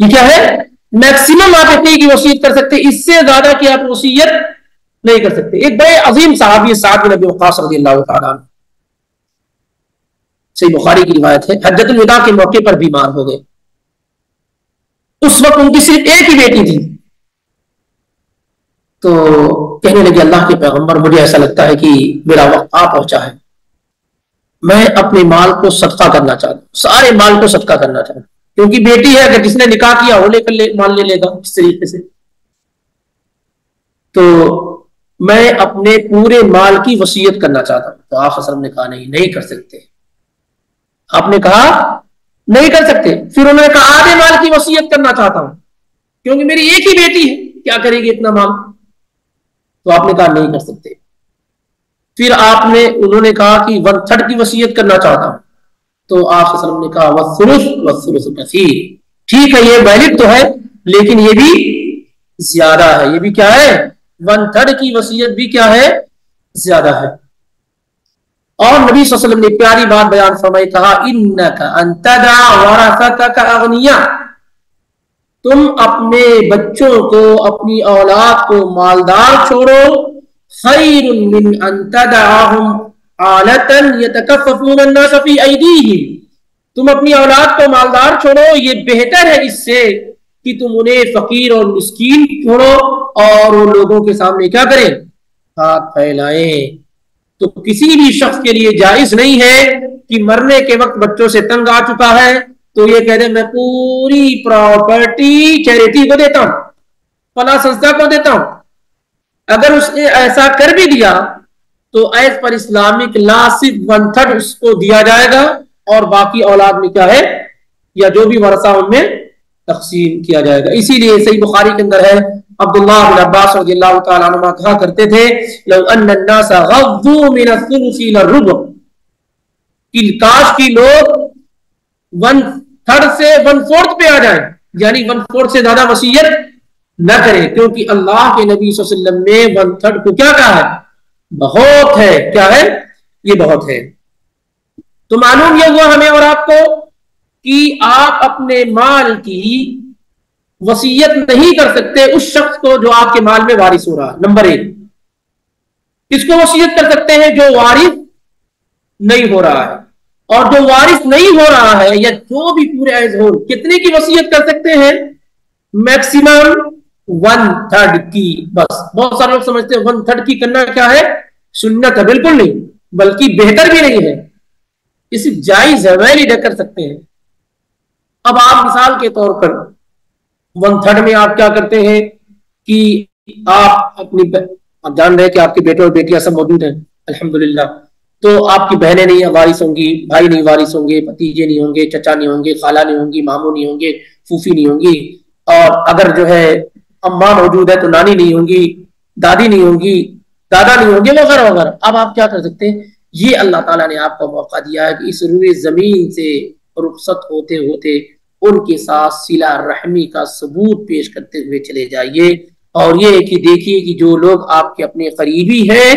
یہ کیا ہے؟ میکسیمم آپ اتنی کی وصیت کر سکتے، اس سے زیادہ کی آپ وصیت نہیں کر سکتے. ایک بڑے عظیم صحابی سعد بن ابی وقاص رضی اللہ تعالیٰ عنہ، صحیح بخاری کی روایت ہے، حجۃ الوداع کے موقع پر بیمار ہو گئے. اس وقت ان کی صرف ایک ہی بیٹی تھی. تو کہنے لگے اللہ کے پیغمبر مجھے ایسا لگتا ہے کہ میرا وقت آ پہنچا ہے، میں اپنے مال کو صدقہ کرنا چاہتا ہوں، سارے مال کو صدقہ کرنا چاہتا ہوں، کیونکہ بیٹی ہے اگر جس نے نکاح کیا وہ لے کر مال لے لے گا اس طریقے سے. تو میں اپنے پورے مال کی وصیت کرنا چاہتا ہوں. تو آپ وسلم نے کہا نہیں کر سکتے. آپ نے کہا نہیں کر سکتے. پھر انہوں نے کہا آدھے مال کی وصیت کرنا چاہتا ہوں کیونکہ میری ایک ہی بیٹی ہے، کیا کرے گی اتنا مال. تو آپ نے کہا نہیں کر سکتے. پھر انہوں نے کہا کہ 1/3 کی وصیت کرنا چاہتا ہوں. تو آپ صلی اللہ علیہ وسلم نے کہا والثلث کثیر، ٹھیک ہے یہ ویلڈ تو ہے لیکن یہ بھی زیادہ ہے. یہ بھی کیا ہے؟ 1/3 کی وصیت بھی کیا ہے؟ زیادہ ہے. اور نبی صلی اللہ علیہ وسلم نے پیاری بات بیان فرمائی، کہا انک ان تدع ورثتک اغنیاء، تم اپنے بچوں کو، اپنی اولاد کو مالدار چھوڑو، خیر من ان تدعهم عالتا یتکففون الناس فی ایدیہم، تم اپنی اولاد کو مالدار چھوڑو، یہ بہتر ہے اس سے کہ تم انہیں فقیر اور مسکین چھوڑو اور وہ لوگوں کے سامنے کیا کریں؟ ہاتھ پھیلائیں. تو کسی بھی شخص کے لیے جائز نہیں ہے کہ مرنے کے وقت بچوں سے تنگ آ چکا ہے تو یہ کہہ دے میں پوری پراپرٹی چیریٹی کو دیتا ہوں، فلاں سنستھا کو دیتا ہوں. اگر اس نے ایسا کر بھی دیا تو ایز پر اسلامک لا صرف 1/3 اس کو دیا جائے گا اور باقی اولاد میں کیا ہے یا جو بھی ورثہ ان میں تقسیم کیا جائے گا. اسی لیے صحیح بخاری کے اندر ہے عبداللہ بن عباس رضی اللہ تعالیٰ عنہ کہا کرتے تھے لو ان الناس غضوا من الثلث الى الربع، کہ کاش کی لوگ 1/3 سے 1/4 پہ آ جائیں، یعنی 1/4 سے زیادہ وصیت نہ کریں، کیونکہ اللہ کے نبی صلی اللہ علیہ وسلم نے 1/3 کو کیا کہا ہے؟ بہت ہے. کیا ہے؟ یہ بہت ہے. تو معلوم یہ ہوا ہمیں اور آپ کو کہ آپ اپنے مال کی وصیت نہیں کر سکتے اس شخص کو جو آپ کے مال میں وارث ہو رہا ہے. نمبر 1. کس کو وصیت کر سکتے ہیں؟ جو وارث نہیں ہو رہا ہے. اور جو وارث نہیں ہو رہا ہے یا جو بھی پورے ایز ہو، کتنے کی وصیت کر سکتے ہیں؟ میکسیمم 1/3 کی. بس بہت سارے لوگ سمجھتے ہیں 1/3 کی کرنا کیا ہے؟ سنت ہے. بالکل نہیں، بلکہ بہتر بھی نہیں ہے، اس جائز ہے، ویلڈ کر سکتے ہیں. اب آپ مثال کے طور پر 1/3 میں آپ کیا کرتے ہیں کہ آپ جان رہے کہ آپ کے بیٹے اور بیٹیاں سب موجود ہیں الحمدللہ، تو آپ کی بہنیں نہیں وارث ہوں گی، بھائی نہیں وارث ہوں گے، بھتیجے نہیں ہوں گے، چچا نہیں ہوں گے، خالہ نہیں ہوں گی، ماموں نہیں ہوں گے، پھوپھی نہیں ہوں گی، اور اگر جو ہے اماں موجود ہے تو نانی نہیں ہوں گی، دادی نہیں ہوں گی، دادا نہیں ہوں گے، وغیرہ وغیرہ. اب آپ کیا کر سکتے ہیں؟ یہ اللہ تعالیٰ نے آپ کو موقع دیا ہے کہ اس روئے زمین سے رخصت ہوتے ہوتے ان کے ساتھ صلہ رحمی کا ثبوت پیش کرتے ہوئے چلے جائیے. اور یہ کہ دیکھیے کہ جو لوگ آپ کے اپنے قریبی ہیں،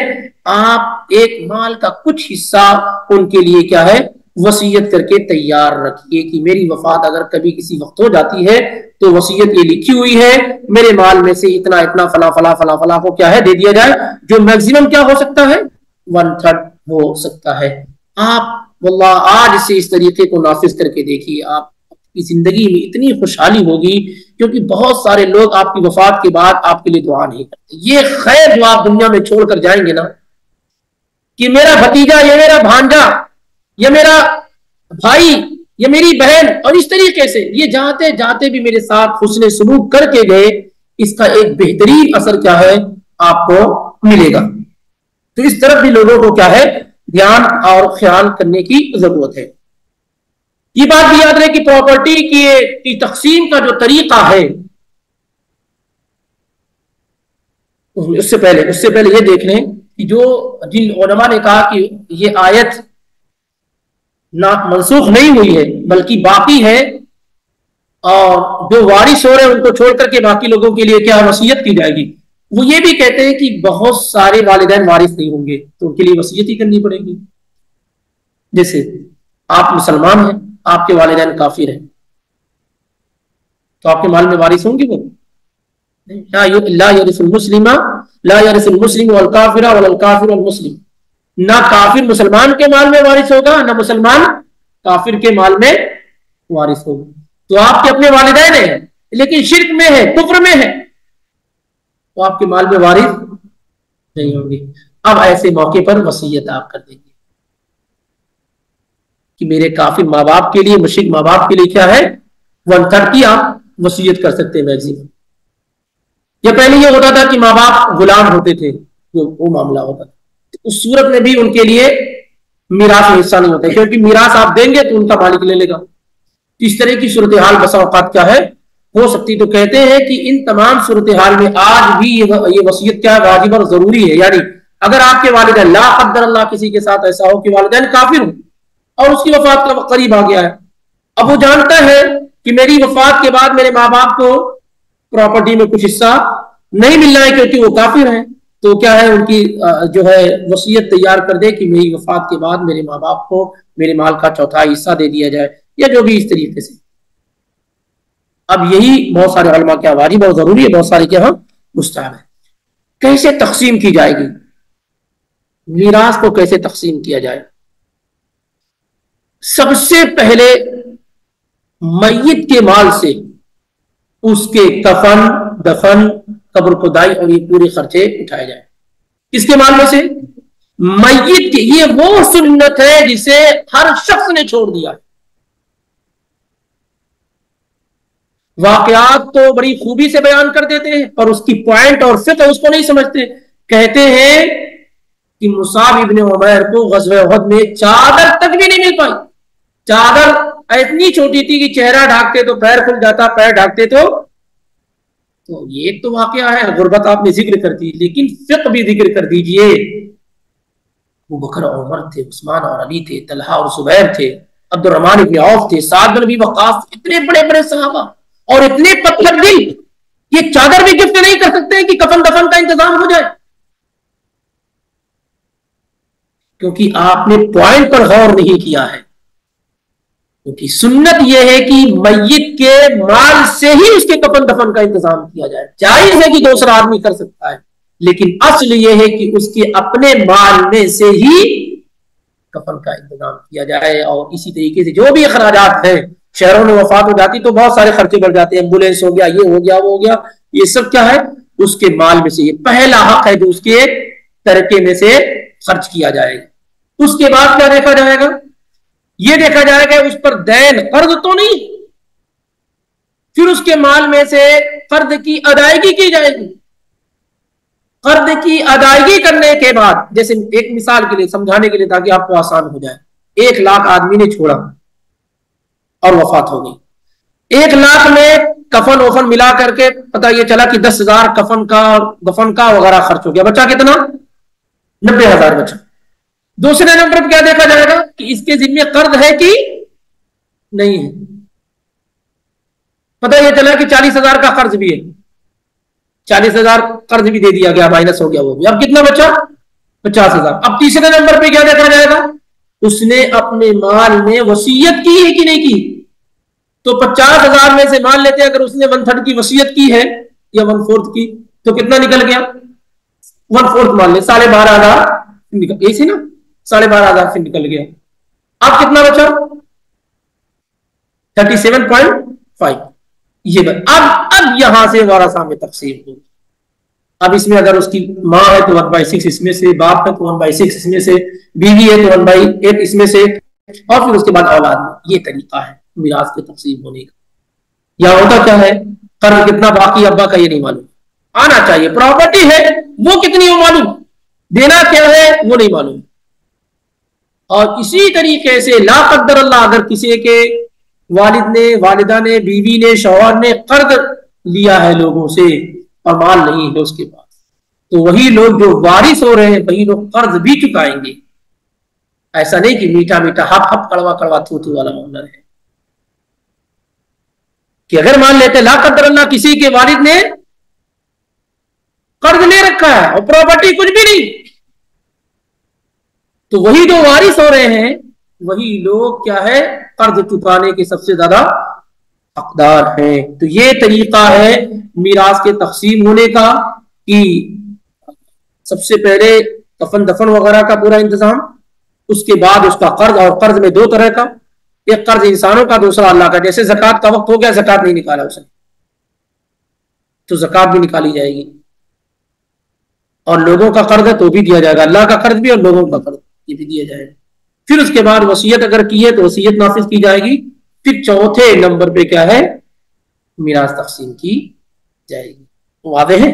آپ ایک مال کا کچھ حصہ ان کے لیے کیا ہے؟ وصیت کر کے تیار رکھیے کہ میری وفات اگر کبھی کسی وقت ہو جاتی ہے تو وصیت یہ لکھی ہوئی ہے میرے مال میں سے اتنا اتنا فلاں فلاں فلاں فلاں کو کیا ہے دے دیا جائے، جو میکسیمم کیا ہو سکتا ہے؟ 1/3 ہو سکتا ہے. آپ واللہ آج سے اس طریقے کو نافذ کر کے دیکھیے، آپ کی زندگی میں اتنی خوشحالی ہوگی، کیونکہ بہت سارے لوگ آپ کی وفات کے بعد آپ کے لیے دعا نہیں کرتے. یہ خیر جو آپ دنیا میں چھوڑ کر جائیں گے نا، کہ میرا بھتیجا، یہ میرا بھانجا، یہ میرا بھائی، یہ میری بہن، اور اس طریقے سے یہ جاتے جاتے بھی میرے ساتھ حسن سلوک کر کے گئے، اس کا ایک بہترین اثر کیا ہے؟ آپ کو ملے گا. تو اس طرف بھی لوگوں کو کیا ہے؟ دھیان اور خیال کرنے کی ضرورت ہے. یہ بات بھی یاد رہے کہ پراپرٹی کی تقسیم کا جو طریقہ ہے، اس سے پہلے یہ دیکھ لیں کہ جو جن علماء نے کہا کہ یہ آیت منسوخ نہیں ہوئی ہے بلکہ باقی ہے، اور جو وارث ہو رہے ہیں ان کو چھوڑ کر کے باقی لوگوں کے لیے کیا وصیت کی جائے گی، وہ یہ بھی کہتے ہیں کہ بہت سارے والدین وارث نہیں ہوں گے تو ان کے لیے وصیت ہی کرنی پڑے گی. جیسے آپ مسلمان ہیں، آپ کے والدین کافر ہیں، تو آپ کے مال میں وارث ہوں گے وہ؟ لا یرث المسلم لا یرث المسلم والکافر والکافر والمسلم، نہ کافر مسلمان کے مال میں وارث ہوگا، نہ مسلمان کافر کے مال میں وارث ہوگا۔ تو آپ کے اپنے والدین ہیں لیکن شرک میں ہے، کفر میں ہے، تو آپ کے مال میں وارث نہیں ہوں گے۔ اب ایسے موقع پر وصیت آپ کر دیں گے کہ میرے کافر ماں باپ کے لیے، مشرک ماں باپ کے لیے کیا ہے 1/3 کی آپ وصیت کر سکتے ہیں میکسیمم۔ یا پہلے یہ ہوتا تھا کہ ماں باپ غلام ہوتے تھے، وہ معاملہ ہوتا تھا، اس صورت میں بھی ان کے لیے میراث میں حصہ نہیں ہوتا، کیونکہ میراث آپ دیں گے تو ان کا مالک لے لے گا۔ اس طرح کی صورتحال بسا اوقات کیا ہے ہو سکتی۔ تو کہتے ہیں کہ ان تمام صورتحال میں آج بھی یہ وصیت کیا ہے واجب اور ضروری ہے۔ یعنی اگر آپ کے والدین لا قدر اللہ کسی کے ساتھ ایسا ہو کہ والدین کافر ہوں اور اس کی وفات کا وقت قریب آ گیا ہے، اب وہ جانتا ہے کہ میری وفات کے بعد میرے ماں باپ کو پراپرٹی میں کچھ حصہ نہیں ملنا ہے کیونکہ وہ کافر ہیں، تو کیا ہے ان کی جو ہے وصیت تیار کر دے کہ میری وفات کے بعد میرے ماں باپ کو میرے مال کا 1/4 حصہ دے دیا جائے، یا جو بھی اس طریقے سے۔ اب یہی بہت سارے علماء کیا واجب اور ضروری ہے، بہت سارے کیا ہم مستحب ہے۔ کیسے تقسیم کی جائے گی میراث کو، کیسے تقسیم کیا جائے؟ سب سے پہلے میت کے مال سے اس کے کفن، دفن، قبر کھدائی اور یہ پورے خرچے اٹھائے جائیں۔ کس کے مال میں سے؟ میت کے۔ یہ وہ سنت ہے جسے ہر شخص نے چھوڑ دیا ہے۔ واقعات تو بڑی خوبی سے بیان کر دیتے ہیں اور اس کی پوائنٹ اور فقہ اس کو نہیں سمجھتے۔ کہتے ہیں کہ مصعب ابن عمیر کو غزوہ احد میں چادر تک بھی نہیں مل پائی۔ چادر اتنی چھوٹی تھی کہ چہرہ ڈھانکتے تو پیر کھل جاتا، پیر ڈھانکتے تو یہ ایک تو واقعہ ہے، غربت آپ نے ذکر کر دی، لیکن فقہ بھی ذکر کر دیجئے۔ ابو بکر اور عمر تھے، عثمان اور علی تھے، طلحہ اور زبیر تھے، عبد الرحمن ابن عوف تھے، سعد بن ابی وقاص، اتنے بڑے بڑے صحابہ اور اتنے پتھر دل، یہ چادر بھی گفٹ نہیں کر سکتے کہ کفن دفن کا انتظام ہو جائے؟ کیونکہ آپ نے پوائنٹ پر غور نہیں کیا ہے۔ کیونکہ سنت یہ ہے کہ میت کے مال سے ہی اس کے کفن دفن کا انتظام کیا جائے۔ جائز ہے کہ دوسرا آدمی کر سکتا ہے، لیکن اصل یہ ہے کہ اس کے اپنے مال میں سے ہی کفن کا انتظام کیا جائے۔ اور اسی طریقے سے جو بھی اخراجات ہیں، شہروں میں وفات ہو جاتی تو بہت سارے خرچے بڑھ جاتے ہیں، ایمبولینس ہو گیا، یہ ہو گیا، وہ ہو گیا، یہ سب کیا ہے اس کے مال میں سے۔ یہ پہلا حق ہے جو اس کے ترکے میں سے خرچ کیا جائے گا۔ اس کے بعد کیا دیکھا جائے گا؟ یہ دیکھا جائے گا اس پر دین قرض تو نہیں، پھر اس کے مال میں سے قرض کی ادائیگی کی جائے گی۔ قرض کی ادائیگی کرنے کے بعد، جیسے ایک مثال کے لیے سمجھانے کے لیے تاکہ آپ کو آسان ہو جائے، 1 لاکھ آدمی نے چھوڑا اور وفات ہو گئی۔ 1 لاکھ میں کفن وفن ملا کر کے پتہ یہ چلا کہ 10,000 کفن کا دفن کا وغیرہ خرچ ہو گیا، بچا کتنا؟ 90,000 بچا۔ دوسرے نمبر پہ کیا دیکھا جائے گا کہ اس کے ذمہ قرض ہے کہ نہیں ہے۔ پتہ یہ چلا کہ 40,000 کا قرض بھی ہے، 40,000 قرض بھی دے دیا گیا، مائنس ہو گیا وہ بھی۔ اب کتنا بچا؟ 50,000۔ اب تیسرے نمبر پہ کیا دیکھا جائے گا؟ اس نے اپنے مال میں وصیت کی ہے کہ نہیں کی؟ تو 50,000 میں سے مان لیتے ہیں اگر اس نے 1/3 کی وصیت کی ہے یا 1/4 کی تو کتنا نکل گیا؟ 1/4 مان لے، 12,500 ایسے نا، 12,500 سے نکل گیا۔ اب کتنا بچا؟ 37.5۔ یہ اب یہاں سے وارثہ میں تقسیم ہوگی۔ اب اس میں اگر اس کی ماں ہے تو 1/6 اس میں سے، باپ ہے تو 1/6 اس میں سے، بیوی ہے تو 1/8 اس میں سے، اور پھر اس کے بعد اولاد میں۔ یہ طریقہ ہے میراث کے تقسیم ہونے کا۔ یا ہوتا کیا ہے، قرض کتنا باقی ابا کا یہ نہیں معلوم، آنا چاہیے، پراپرٹی ہے وہ کتنی وہ معلوم، دینا کیا ہے وہ نہیں معلوم۔ اور اسی طریقے سے لا قدر اللہ اگر کسی کے والد نے، والدہ نے، بیوی نے، شوہر نے قرض لیا ہے لوگوں سے اور مال نہیں ہے اس کے پاس، تو وہی لوگ جو وارث ہو رہے ہیں وہی لوگ قرض بھی چکائیں گے۔ ایسا نہیں کہ میٹھا میٹھا ہپ ہپ کڑوا کڑوا تھو تھو والا معاملہ ہے کہ اگر مان لیتے لا قدر اللہ کسی کے والد نے قرض لے رکھا ہے اور پراپرٹی کچھ بھی نہیں، تو وہی جو وارث ہو رہے ہیں وہی لوگ کیا ہے قرض چکانے کے سب سے زیادہ حقدار ہیں. تو یہ طریقہ ہے میراث کے تقسیم ہونے کا کہ سب سے پہلے کفن دفن وغیرہ کا پورا انتظام، اس کے بعد اس کا قرض، اور قرض میں دو طرح کا، ایک قرض انسانوں کا، دوسرا اللہ کا. جیسے زکوٰۃ کا وقت ہو گیا، زکوٰۃ نہیں نکالا اس نے تو زکوٰۃ بھی نکالی جائے گی، اور لوگوں کا قرض ہے تو بھی دیا جائے گا، اللہ کا قرض بھی اور لوگوں کا قرض یہ بھی دیا جائے گا. پھر اس کے بعد وصیت اگر کی ہے تو وصیت نافذ کی جائے گی. پھر چوتھے نمبر پہ کیا ہے؟ میراث تقسیم کی جائے گی. واضح ہے؟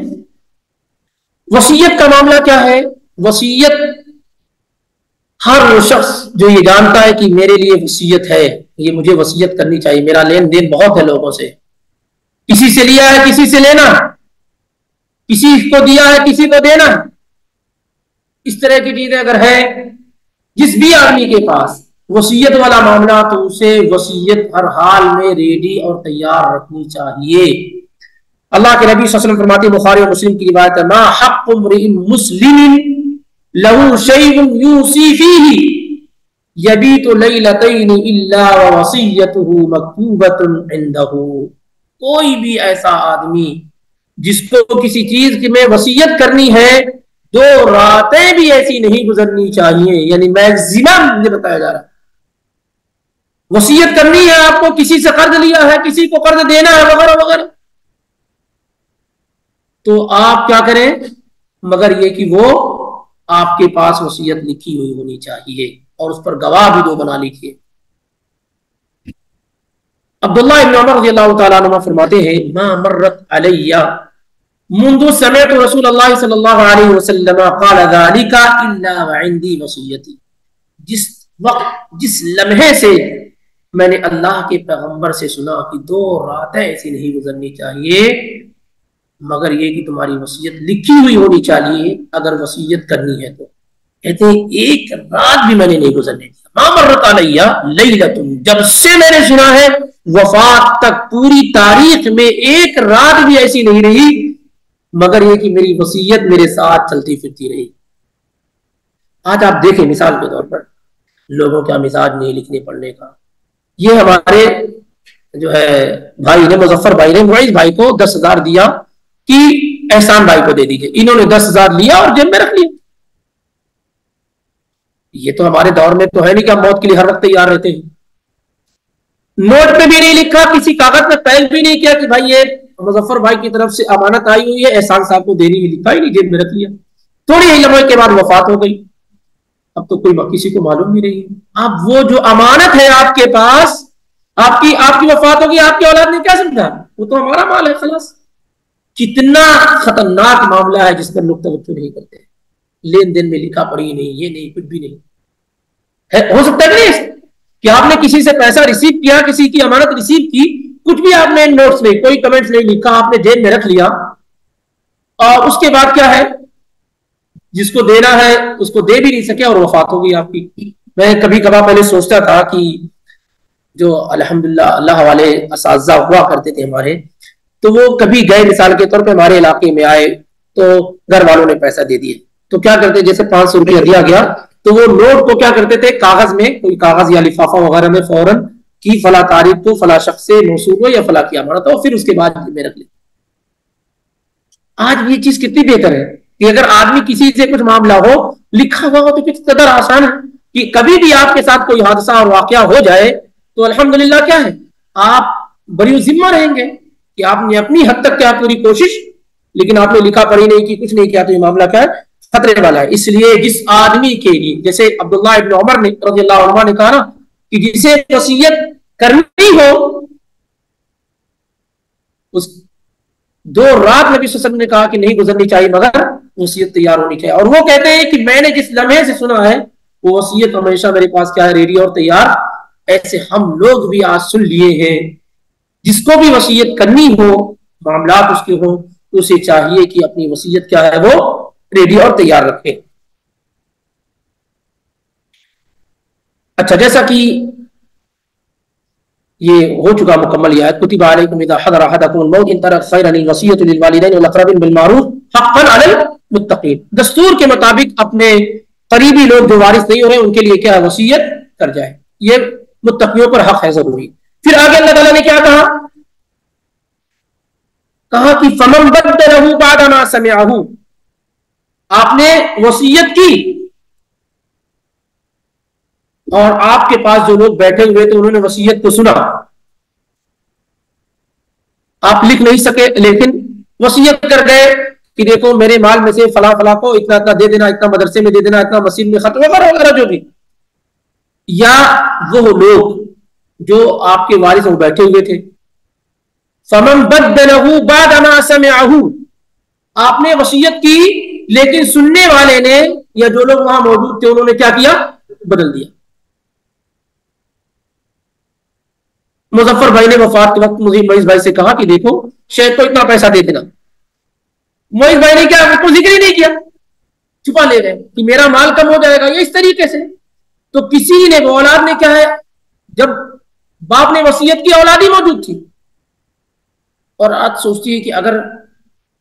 وصیت کا معاملہ کیا ہے؟ وصیت ہر وہ شخص جو یہ جانتا ہے کہ میرے لیے وصیت ہے، یہ مجھے وصیت کرنی چاہیے، میرا لین دین بہت ہے لوگوں سے، کسی سے لیا ہے کسی سے لینا، کسی کو دیا ہے کسی کو دینا، اس طرح کی چیزیں اگر ہے جس بھی آدمی کے پاس وصیت والا معاملہ، تو اسے وصیت ہر حال میں ریڈی اور تیار رکھنی چاہیے. اللہ کے نبی صلی اللہ علیہ وسلم فرماتے ہیں، بخاری اور مسلم کی روایت ہے، ما حق امرئ مسلم له شيء يوصي فيه يبيت ليلتين الا ووصيته مكتوبة عنده. کوئی بھی ایسا آدمی جس کو کسی چیز میں وصیت کرنی ہے، دو راتیں بھی ایسی نہیں گزرنی چاہیے. یعنی میکسیمم یہ بتایا جا رہا ہے وصیت کرنی ہے آپ کو، کسی سے قرض لیا ہے، کسی کو قرض دینا ہے وغیرہ وغیرہ، تو آپ کیا کریں؟ مگر یہ کہ وہ آپ کے پاس وصیت لکھی ہوئی ہونی چاہیے اور اس پر گواہ بھی دو بنا لیجیے. عبداللہ ابن عمر رضی اللہ تعالیٰ عنہ فرماتے ہیں، ما مرت علی منذ سمعت رسول اللہ صلی اللہ علیہ وسلم قال ذلك الا وعندي وصیتی. جس وقت جس لمحے سے میں نے اللہ کے پیغمبر سے سنا کہ دو راتیں ایسی نہیں گزرنی چاہیے مگر یہ کہ تمہاری وصیت لکھی ہوئی ہونی چاہیے اگر وصیت کرنی ہے تو. کہتے ہیں ایک رات بھی میں نے نہیں گزرنے دیا. ما مرت علیہ لیلۃ، جب سے میں نے سنا ہے وفات تک پوری تاریخ میں ایک رات بھی ایسی نہیں رہی مگر یہ کہ میری وصیت میرے ساتھ چلتی پھرتی رہی. آج آپ دیکھیں مثال کے طور پر لوگوں کا مزاج نہیں لکھنے پڑھنے کا. یہ ہمارے جو ہے بھائی نے، مظفر بھائی نے معیز بھائی کو 10,000 دیا کہ احسان بھائی کو دے دیجئے. انہوں نے 10,000 لیا اور جیب میں رکھ لیا. یہ تو ہمارے دور میں تو ہے نہیں کہ ہم موت کے لیے ہر وقت تیار رہتے ہیں. نوٹ پہ بھی نہیں لکھا، کسی کاغذ میں پہل بھی نہیں کیا کہ بھائی یہ مظفر بھائی کی طرف سے امانت آئی ہوئی ہے، احسان صاحب کو دینی ہے، لکھا ہی نہیں، جیب میں رکھ لیا. تھوڑی ہی لمحے کے بعد وفات ہو گئی. اب تو کوئی کسی کو معلوم نہیں رہی. اب وہ جو امانت ہے آپ کے پاس، آپ کی وفات ہوگی، آپ کی اولاد نے کیا سمجھا وہ تو ہمارا مال ہے خلاص. کتنا خطرناک معاملہ ہے جس پر لوگ توجہ نہیں کرتے. لین دین میں لکھا پڑھی نہیں، یہ نہیں، کچھ بھی نہیں ہے. ہو سکتا ہے کہ آپ نے کسی سے پیسہ ریسیو کیا، کسی کی امانت ریسیو کی، کچھ بھی آپ نے نوٹس نہیں، کوئی کمنٹس نہیں لکھا، آپ نے جیب میں رکھ لیا اور اس کے بعد کیا ہے جس کو دینا ہے اس کو دے بھی نہیں سکے اور وفات ہو گئی آپ کی. میں کبھی کبھار پہلے سوچتا تھا کہ جو الحمدللہ اللہ والے اساتذہ ہوا کرتے تھے ہمارے، تو وہ کبھی گئے مثال کے طور پہ ہمارے علاقے میں آئے تو گھر والوں نے پیسہ دے دیے تو کیا کرتے، جیسے 500 روپیہ دیا گیا تو وہ نوٹ کو کیا کرتے تھے، کاغذ میں کوئی کاغذ یا لفافہ وغیرہ میں فوراً کی فلاں تاریخ کو فلاں شخص سے موصول ہو یا فلاں کی امانت ہو، پھر اس کے بعد میں رکھ لیں. آج یہ چیز کتنی بہتر ہے کہ اگر آدمی کسی سے کچھ معاملہ ہو لکھا ہوا ہو تو کس قدر آسان ہے کہ کبھی بھی آپ کے ساتھ کوئی حادثہ اور واقعہ ہو جائے تو الحمدللہ کیا ہے، آپ بری ذمہ رہیں گے کہ آپ نے اپنی حد تک کیا پوری کوشش، لیکن آپ نے لکھا پڑھی نہیں کی، کچھ نہیں کیا، تو یہ معاملہ کیا ہے، خطرے والا ہے. اس لیے جس آدمی کے لیے، جیسے عبداللہ ابن عمر نے رضی اللہ عنہ نے کہا نا کہ جسے وصیت کرنی ہو اس 2 رات نبی صلی اللہ علیہ وسلم نے کہا کہ نہیں گزرنی چاہیے مگر وصیت تیار ہونی چاہیے. اور وہ کہتے ہیں کہ میں نے جس لمحے سے سنا ہے وہ وصیت ہمیشہ میرے پاس کیا ہے، ریڈی اور تیار. ایسے ہم لوگ بھی آج سن لیے ہیں. جس کو بھی وصیت کرنی ہو، معاملات اس کے ہوں، تو اسے چاہیے کہ اپنی وصیت کیا ہے وہ ریڈی اور تیار رکھے. اچھا، جیسا کہ یہ ہو چکا مکمل، یہ آیت کتب علیکم اذا حضر احدکم الموت ان ترک خیرا الوصیۃ للوالدین والاقربین بالمعروف حقا علی المتقین. دستور کے مطابق اپنے قریبی لوگ جو وارث نہیں ہو رہے ان کے لیے کیا وصیت کر جائے، یہ متقیوں پر حق ہے ضروری. پھر آگے اللہ تعالیٰ نے کیا کہا، کہا کہ فمن بدلہ بعد ما سمعہ، آپ نے وصیت کی اور آپ کے پاس جو لوگ بیٹھے ہوئے تھے انہوں نے وصیت کو سنا، آپ لکھ نہیں سکے لیکن وصیت کر گئے کہ دیکھو میرے مال میں سے فلاں فلاں کو اتنا اتنا دے دینا، اتنا مدرسے میں دے دینا، اتنا مسجد میں خرچ وغیرہ وغیرہ جو بھی. یا وہ لوگ جو آپ کے وارث وہ بیٹھے ہوئے تھے، فمن بدلہ بعد ما سمعہ، آپ نے وصیت کی لیکن سننے والے نے یا جو لوگ وہاں موجود تھے انہوں نے کیا کیا؟ بدل دیا. مظفر بھائی نے وفات کے وقت معیز بھائی سے کہا کہ دیکھو شیخ کو اتنا پیسہ دے دینا. معیز بھائی نے کیا کو ذکر ہی نہیں کیا، چھپا لے گئے کہ میرا مال کم ہو جائے گا یہ اس طریقے سے. تو کسی نے اولاد نے کیا ہے، جب باپ نے وصیت کی اولاد ہی موجود تھی اور آج سوچتی ہے کہ اگر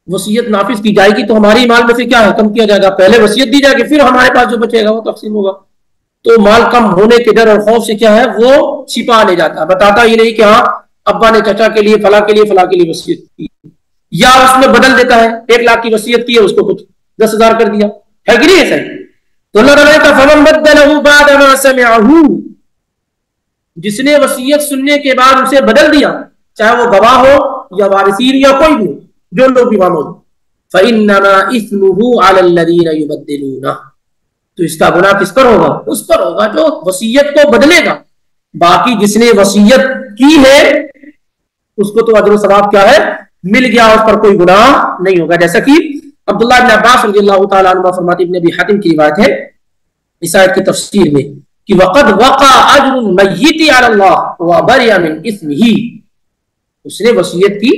وصیت نافذ کی جائے گی تو ہماری مال میں سے کیا ہے کم کیا جائے گا، پہلے وصیت دی جائے گی پھر ہمارے پاس جو بچے گا وہ تقسیم ہوگا. تو مال کم ہونے کے ڈر اور خوف سے کیا ہے وہ چھپا لے جاتا ہے، بتاتا ہی نہیں کہ ہاں ابا نے چچا کے لیے فلاں کے لیے فلاں کے لیے وصیت کی، یا اس میں بدل دیتا ہے 1 لاکھ کی وصیت کی ہے اس کو کچھ 10,000 کر دیا ہے کہ نہیں ایسا. تو اللہ تعالیٰ کا فمن بدلہ بعد ما سمعہ، جس نے وصیت سننے کے بعد اسے بدل دیا، چاہے وہ گواہ ہو یا وارثین یا کوئی بھی جو لوگ بھی موجود، فإنما إثمه على الذين يبدلونه، تو اس کا گناہ کس پر ہوگا؟ اس پر ہوگا جو وصیت کو بدلے گا. باقی جس نے وصیت کی ہے اس کو تو اجر و ثواب کیا ہے مل گیا، اس پر کوئی گناہ نہیں ہوگا. جیسا کہ عبداللہ بن عباس رضی اللہ تعالیٰ عنہ فرماتے، ابن ابی حاتم کی روایت ہے اس آیت کی تفسیر میں کہ وقد وقع اجر المیت علی اللہ وبرئ من اثمہ، اس نے وصیت کی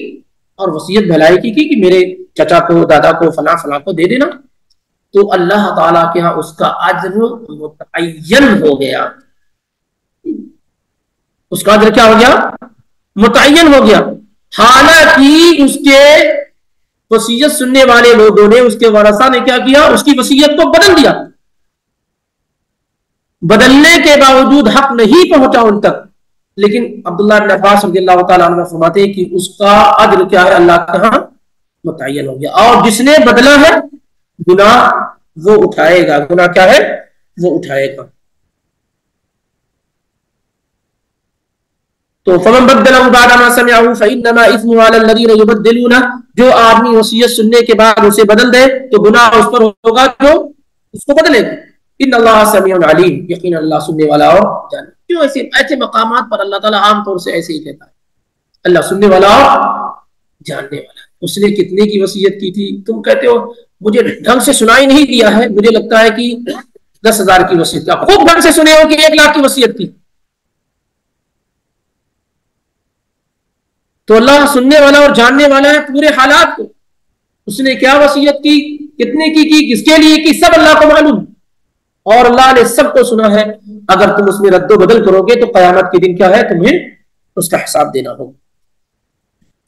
اور وصیت بھلائی کی کہ میرے چچا کو دادا کو فلاں فلاں کو دے دینا، تو اللہ تعالیٰ کے ہاں اس کا اجر متعین ہو گیا. اس کا اجر کیا ہو گیا؟ متعین ہو گیا. حالانکہ اس کے وصیت سننے والے لوگوں نے، اس کے ورثہ نے کیا کیا؟ اس کی وصیت کو بدل دیا. بدلنے کے باوجود حق نہیں پہنچا ان تک، لیکن عبداللہ بن عباس رضی اللہ تعالیٰ عنہ فرماتے ہیں کہ اس کا اجر کیا ہے اللہ کے ہاں متعین ہو گیا. اور جس نے بدلا ہے گناہ وہ اٹھائے گا، گناہ کیا ہے وہ اٹھائے گا. تو فمن بدلہ بعد ما سمعہ فإنما إثمه على الذين يبدلونه، جو آدمی وصیت سننے کے بعد اسے بدل دے تو گناہ اس پر ہوگا جو اس کو بدلے گا. ان اللہ سمیع علیم، یقینا اللہ سننے والا اور جاننے. کیوں ایسے مقامات پر اللہ تعالیٰ عام طور سے ایسے ہی کہتا ہے اللہ سننے والا اور جاننے والا. اس نے کتنے کی وصیت کی تھی؟ تم کہتے ہو مجھے ڈھنگ سے سنائی نہیں دیا ہے، مجھے لگتا ہے کہ 10,000 کی وصیت. آپ خوب ڈھنگ سے سنے ہو کہ 1 لاکھ کی وصیت کی. تو اللہ سننے والا اور جاننے والا ہے پورے حالات کو. اس نے کیا وصیت کی، کتنے کی کس کے لیے کی، سب اللہ کو معلوم، اور اللہ نے سب کو سنا ہے. اگر تم اس میں رد و بدل کرو گے تو قیامت کے دن کیا ہے تمہیں اس کا حساب دینا ہوگا.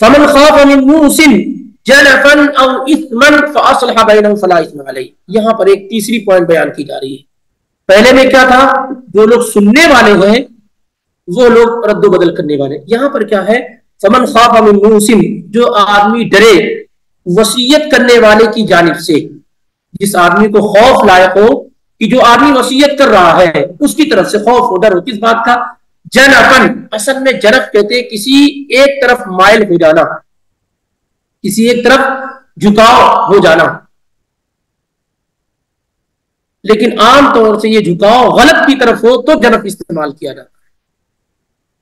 فمن خاف من موص جنفا او اثما فاصلح بینهم فلا اثم علیہ. یہاں پر ایک تیسری پوائنٹ بیان کی جا رہی ہے. پہلے میں کیا تھا؟ جو لوگ سننے والے ہیں وہ لوگ رد و بدل کرنے والے. یہاں پر کیا ہے؟ فمن خاف من موص، جو آدمی ڈرے وصیت کرنے والے کی جانب سے، جس آدمی کو خوف لائق ہو کہ جو آدمی وصیت کر رہا ہے اس کی طرف سے خوف ہو، ڈر ہو. کس بات کا؟ جنفن، اصل میں جنف کہتے ہیں کسی ایک طرف مائل ہو جانا، کسی ایک طرف جھکاؤ ہو جانا. لیکن عام طور سے یہ جھکاؤ غلط کی طرف ہو تو جنف استعمال کیا جاتا ہے.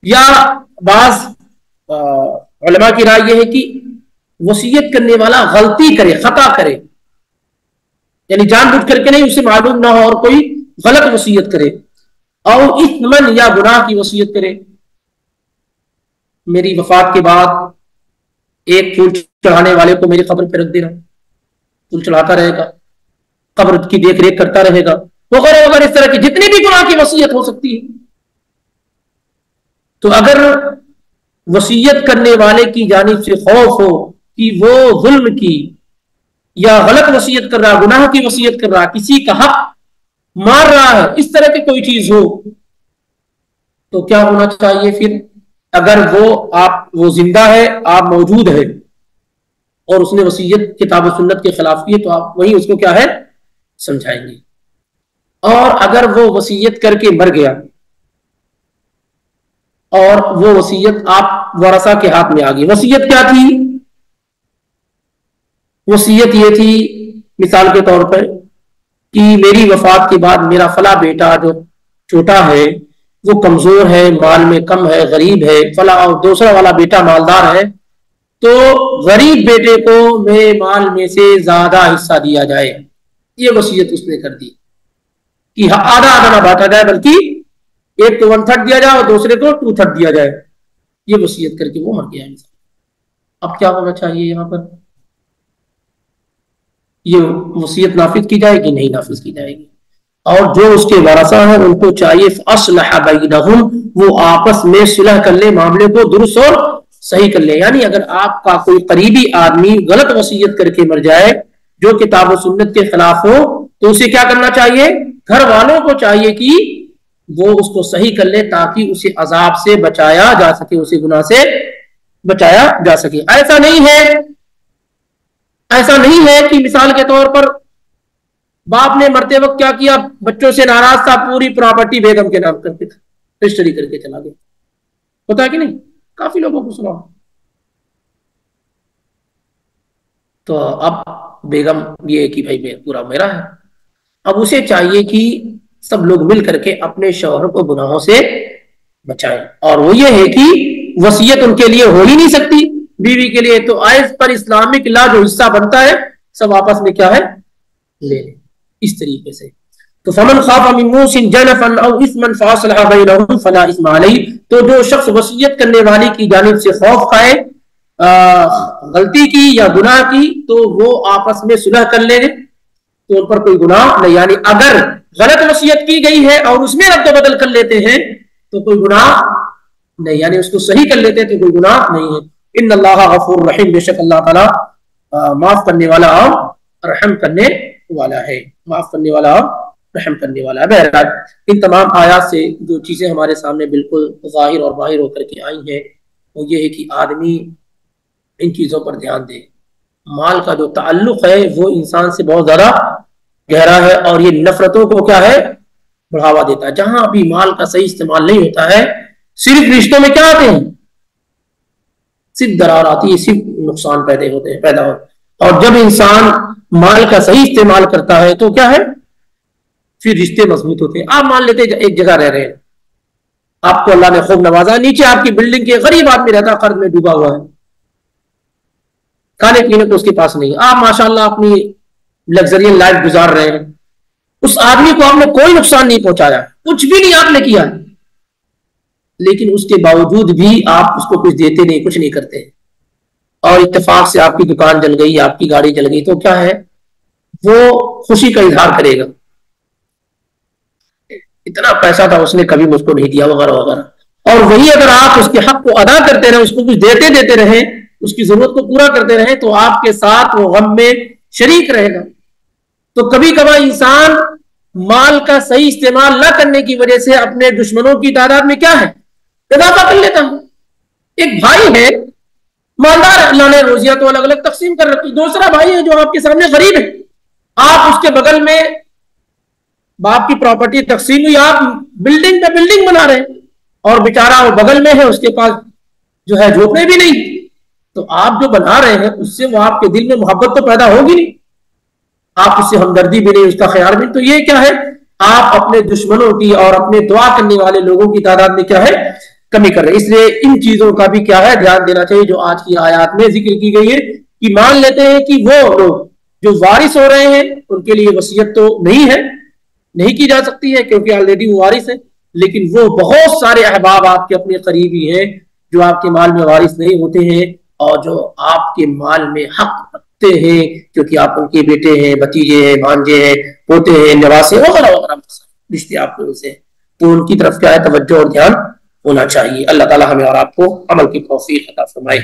یا بعض علماء کی رائے یہ ہے کہ وصیت کرنے والا غلطی کرے، خطا کرے، یعنی جان بوجھ کر کے نہیں، اسے معلوم نہ ہو اور کوئی غلط وصیت کرے. اور اثمن، یا گناہ کی وصیت کرے. میری وفات کے بعد ایک پھول چڑھانے والے کو میری قبر پہ رکھ دینا، پھول چڑھاتا رہے گا، قبر کی دیکھ ریکھ کرتا رہے گا، وغیرہ وغیرہ، اس طرح کی جتنی بھی گناہ کی وصیت ہو سکتی ہے. تو اگر وصیت کرنے والے کی جانب سے خوف ہو کہ وہ ظلم کی یا غلط وصیت کر رہا، گناہ کی وصیت کر رہا، کسی کا حق مار رہا ہے، اس طرح کی کوئی چیز ہو، تو کیا ہونا چاہیے پھر؟ اگر وہ زندہ ہے، آپ موجود ہے، اور اس نے وصیت کتاب و سنت کے خلاف کی ہے تو آپ وہی اس کو کیا ہے سمجھائیں گے. اور اگر وہ وصیت کر کے مر گیا اور وہ وصیت آپ ورثہ کے ہاتھ میں آ گئی, وصیت کیا تھی؟ وصیت یہ تھی مثال کے طور پر کہ میری وفات کے بعد میرا فلاں بیٹا جو چھوٹا ہے وہ کمزور ہے, مال میں کم ہے, غریب ہے, فلاں اور دوسرا والا بیٹا مالدار ہے, تو غریب بیٹے کو میرے مال میں سے زیادہ حصہ دیا جائے. یہ وصیت اس نے کر دی کہ آدھا آدھا نہ بانٹا جائے بلکہ ایک کو 1/3 دیا جائے اور دوسرے کو 2/3 دیا جائے. یہ وصیت کر کے وہ مر گیا. اب کیا ہونا چاہیے یہاں پر؟ یہ وصیت نافذ کی جائے گی نہیں نافذ کی جائے گی, اور جو اس کے ورثہ ہیں ان کو چاہیے فاصلح بینہم, وہ آپس میں صلح کر لے, معاملے کو درست اور صحیح کر لے. یعنی اگر آپ کا کوئی قریبی آدمی غلط وصیت کر کے مر جائے جو کتاب و سنت کے خلاف ہو تو اسے کیا کرنا چاہیے؟ گھر والوں کو چاہیے کہ وہ اس کو صحیح کر لے تاکہ اسے عذاب سے بچایا جا سکے, اسے گناہ سے بچایا جا سکے. ایسا نہیں ہے کہ مثال کے طور پر باپ نے مرتے وقت کیا کیا, بچوں سے ناراض تھا, پوری پراپرٹی بیگم کے نام کرتے تھا, رجسٹری کر کے چلا گیا. ہوتا ہے کہ نہیں؟ کافی لوگوں کو سنا. تو اب بیگم یہ کہ بھائی پورا میرا ہے. اب اسے چاہیے کہ سب لوگ مل کر کے اپنے شوہر کو گناہوں سے بچائیں, اور وہ یہ ہے کہ وصیت ان کے لیے ہو ہی نہیں سکتی بیوی کے لیے, تو آئز پر اسلامک لا جو حصہ بنتا ہے سب آپس میں کیا ہے لے لیں اس طریقے سے. تو فمن خاف من موص جنفا او اثما فاصلح بینہم فلا اثم علیہ, تو جو شخص وصیت کرنے والی کی جانب سے خوف کھائے غلطی کی یا گناہ کی تو وہ آپس میں صلح کر لیں تو ان پر کوئی گناہ نہیں. یعنی اگر غلط وصیت کی گئی ہے اور اس میں رد و بدل کر لیتے ہیں تو کوئی گناہ نہیں, یعنی اس کو صحیح کر لیتے ہیں تو کوئی گناہ نہیں ہے. ان اللہ غفور رحیم, بے شک اللہ تعالیٰ معاف کرنے والا اور رحم کرنے والا ہے, معاف کرنے والا اور رحم کرنے والا ہے. بہرحال ان تمام آیات سے جو چیزیں ہمارے سامنے بالکل ظاہر اور باہر ہو کر کے آئی ہیں وہ یہ ہے کہ آدمی ان چیزوں پر دھیان دے. مال کا جو تعلق ہے وہ انسان سے بہت زیادہ گہرا ہے اور یہ نفرتوں کو کیا ہے بڑھاوا دیتا ہے. جہاں ابھی مال کا صحیح استعمال نہیں ہوتا ہے صرف رشتوں میں کیا آتے ہیں, صرف درار آتی ہے, صرف نقصان پیدا ہوتے. اور جب انسان مال کا صحیح استعمال کرتا ہے تو کیا ہے پھر رشتے مضبوط ہوتے ہیں. آپ مان لیتے ایک جگہ رہ رہے ہیں, آپ کو اللہ نے خوب نوازا, نیچے آپ کی بلڈنگ کے غریب آدمی رہتا ہے, قرض میں ڈوبا ہوا ہے, کھانے پینے کو اس کے پاس نہیں, آپ ماشاءاللہ اپنی لگژریل لائف گزار رہے ہیں, اس آدمی کو آپ نے کوئی نقصان نہیں پہنچایا, کچھ بھی نہیں آپ نے کیا, لیکن اس کے باوجود بھی آپ اس کو کچھ دیتے نہیں, کچھ نہیں کرتے, اور اتفاق سے آپ کی دکان جل گئی, آپ کی گاڑی جل گئی, تو کیا ہے وہ خوشی کا اظہار کرے گا, اتنا پیسہ تھا اس نے کبھی مجھ کو نہیں دیا وغیرہ وغیرہ. اور وہی اگر آپ اس کے حق کو ادا کرتے رہے, اس کو کچھ دیتے رہیں, اس کی ضرورت کو پورا کرتے رہیں تو آپ کے ساتھ وہ غم میں شریک رہے گا. تو کبھی کبھار انسان مال کا صحیح استعمال نہ کرنے کی وجہ سے اپنے دشمنوں کی تعداد میں کیا ہے اضافہ کر لیتا ہوں. ایک بھائی ہے مالدار, اللہ نے روزیاں تو الگ الگ تقسیم کر رکھی, دوسرا بھائی ہے جو آپ کے سامنے غریب ہے, آپ اس کے بغل میں باپ کی پراپرٹی تقسیم ہوئی, آپ بلڈنگ پہ بلڈنگ بنا رہے ہیں, اور بیچارہ وہ بغل میں ہے, اس کے پاس جو ہے جھوپڑے بھی نہیں, تو آپ جو بنا رہے ہیں اس سے وہ آپ کے دل میں محبت تو پیدا ہوگی نہیں, آپ اس سے ہمدردی بھی نہیں, اس کا خیال بھی. تو یہ کیا ہے آپ اپنے دشمنوں کی اور اپنے دعا کرنے والے لوگوں کی تعداد میں کیا ہے کمی کر رہے ہیں. اس لیے ان چیزوں کا بھی کیا ہے دھیان دینا چاہیے جو آج کی آیات میں ذکر کی گئی ہے, کہ مان لیتے ہیں کہ وہ لوگ جو وارث ہو رہے ہیں ان کے لیے وصیت تو نہیں کی جا سکتی ہے کیونکہ آلریڈی وہ وارث ہیں, لیکن وہ بہت سارے احباب آپ کے اپنے قریبی ہیں جو آپ کے مال میں وارث نہیں ہوتے ہیں اور جو آپ کے مال میں حق رکھتے ہیں کیونکہ آپ ان کے بیٹے ہیں, بھتیجے ہیں, بھانجے ہیں, پوتے ہیں, نواسے وغیرہ وغیرہ رشتے آپ کے سے, تو ان کی طرف کیا ہے توجہ اور دھیان ہونا چاہیے. اللہ تعالی ہمیں اور آپ کو عمل کی توفیق عطا فرمائے.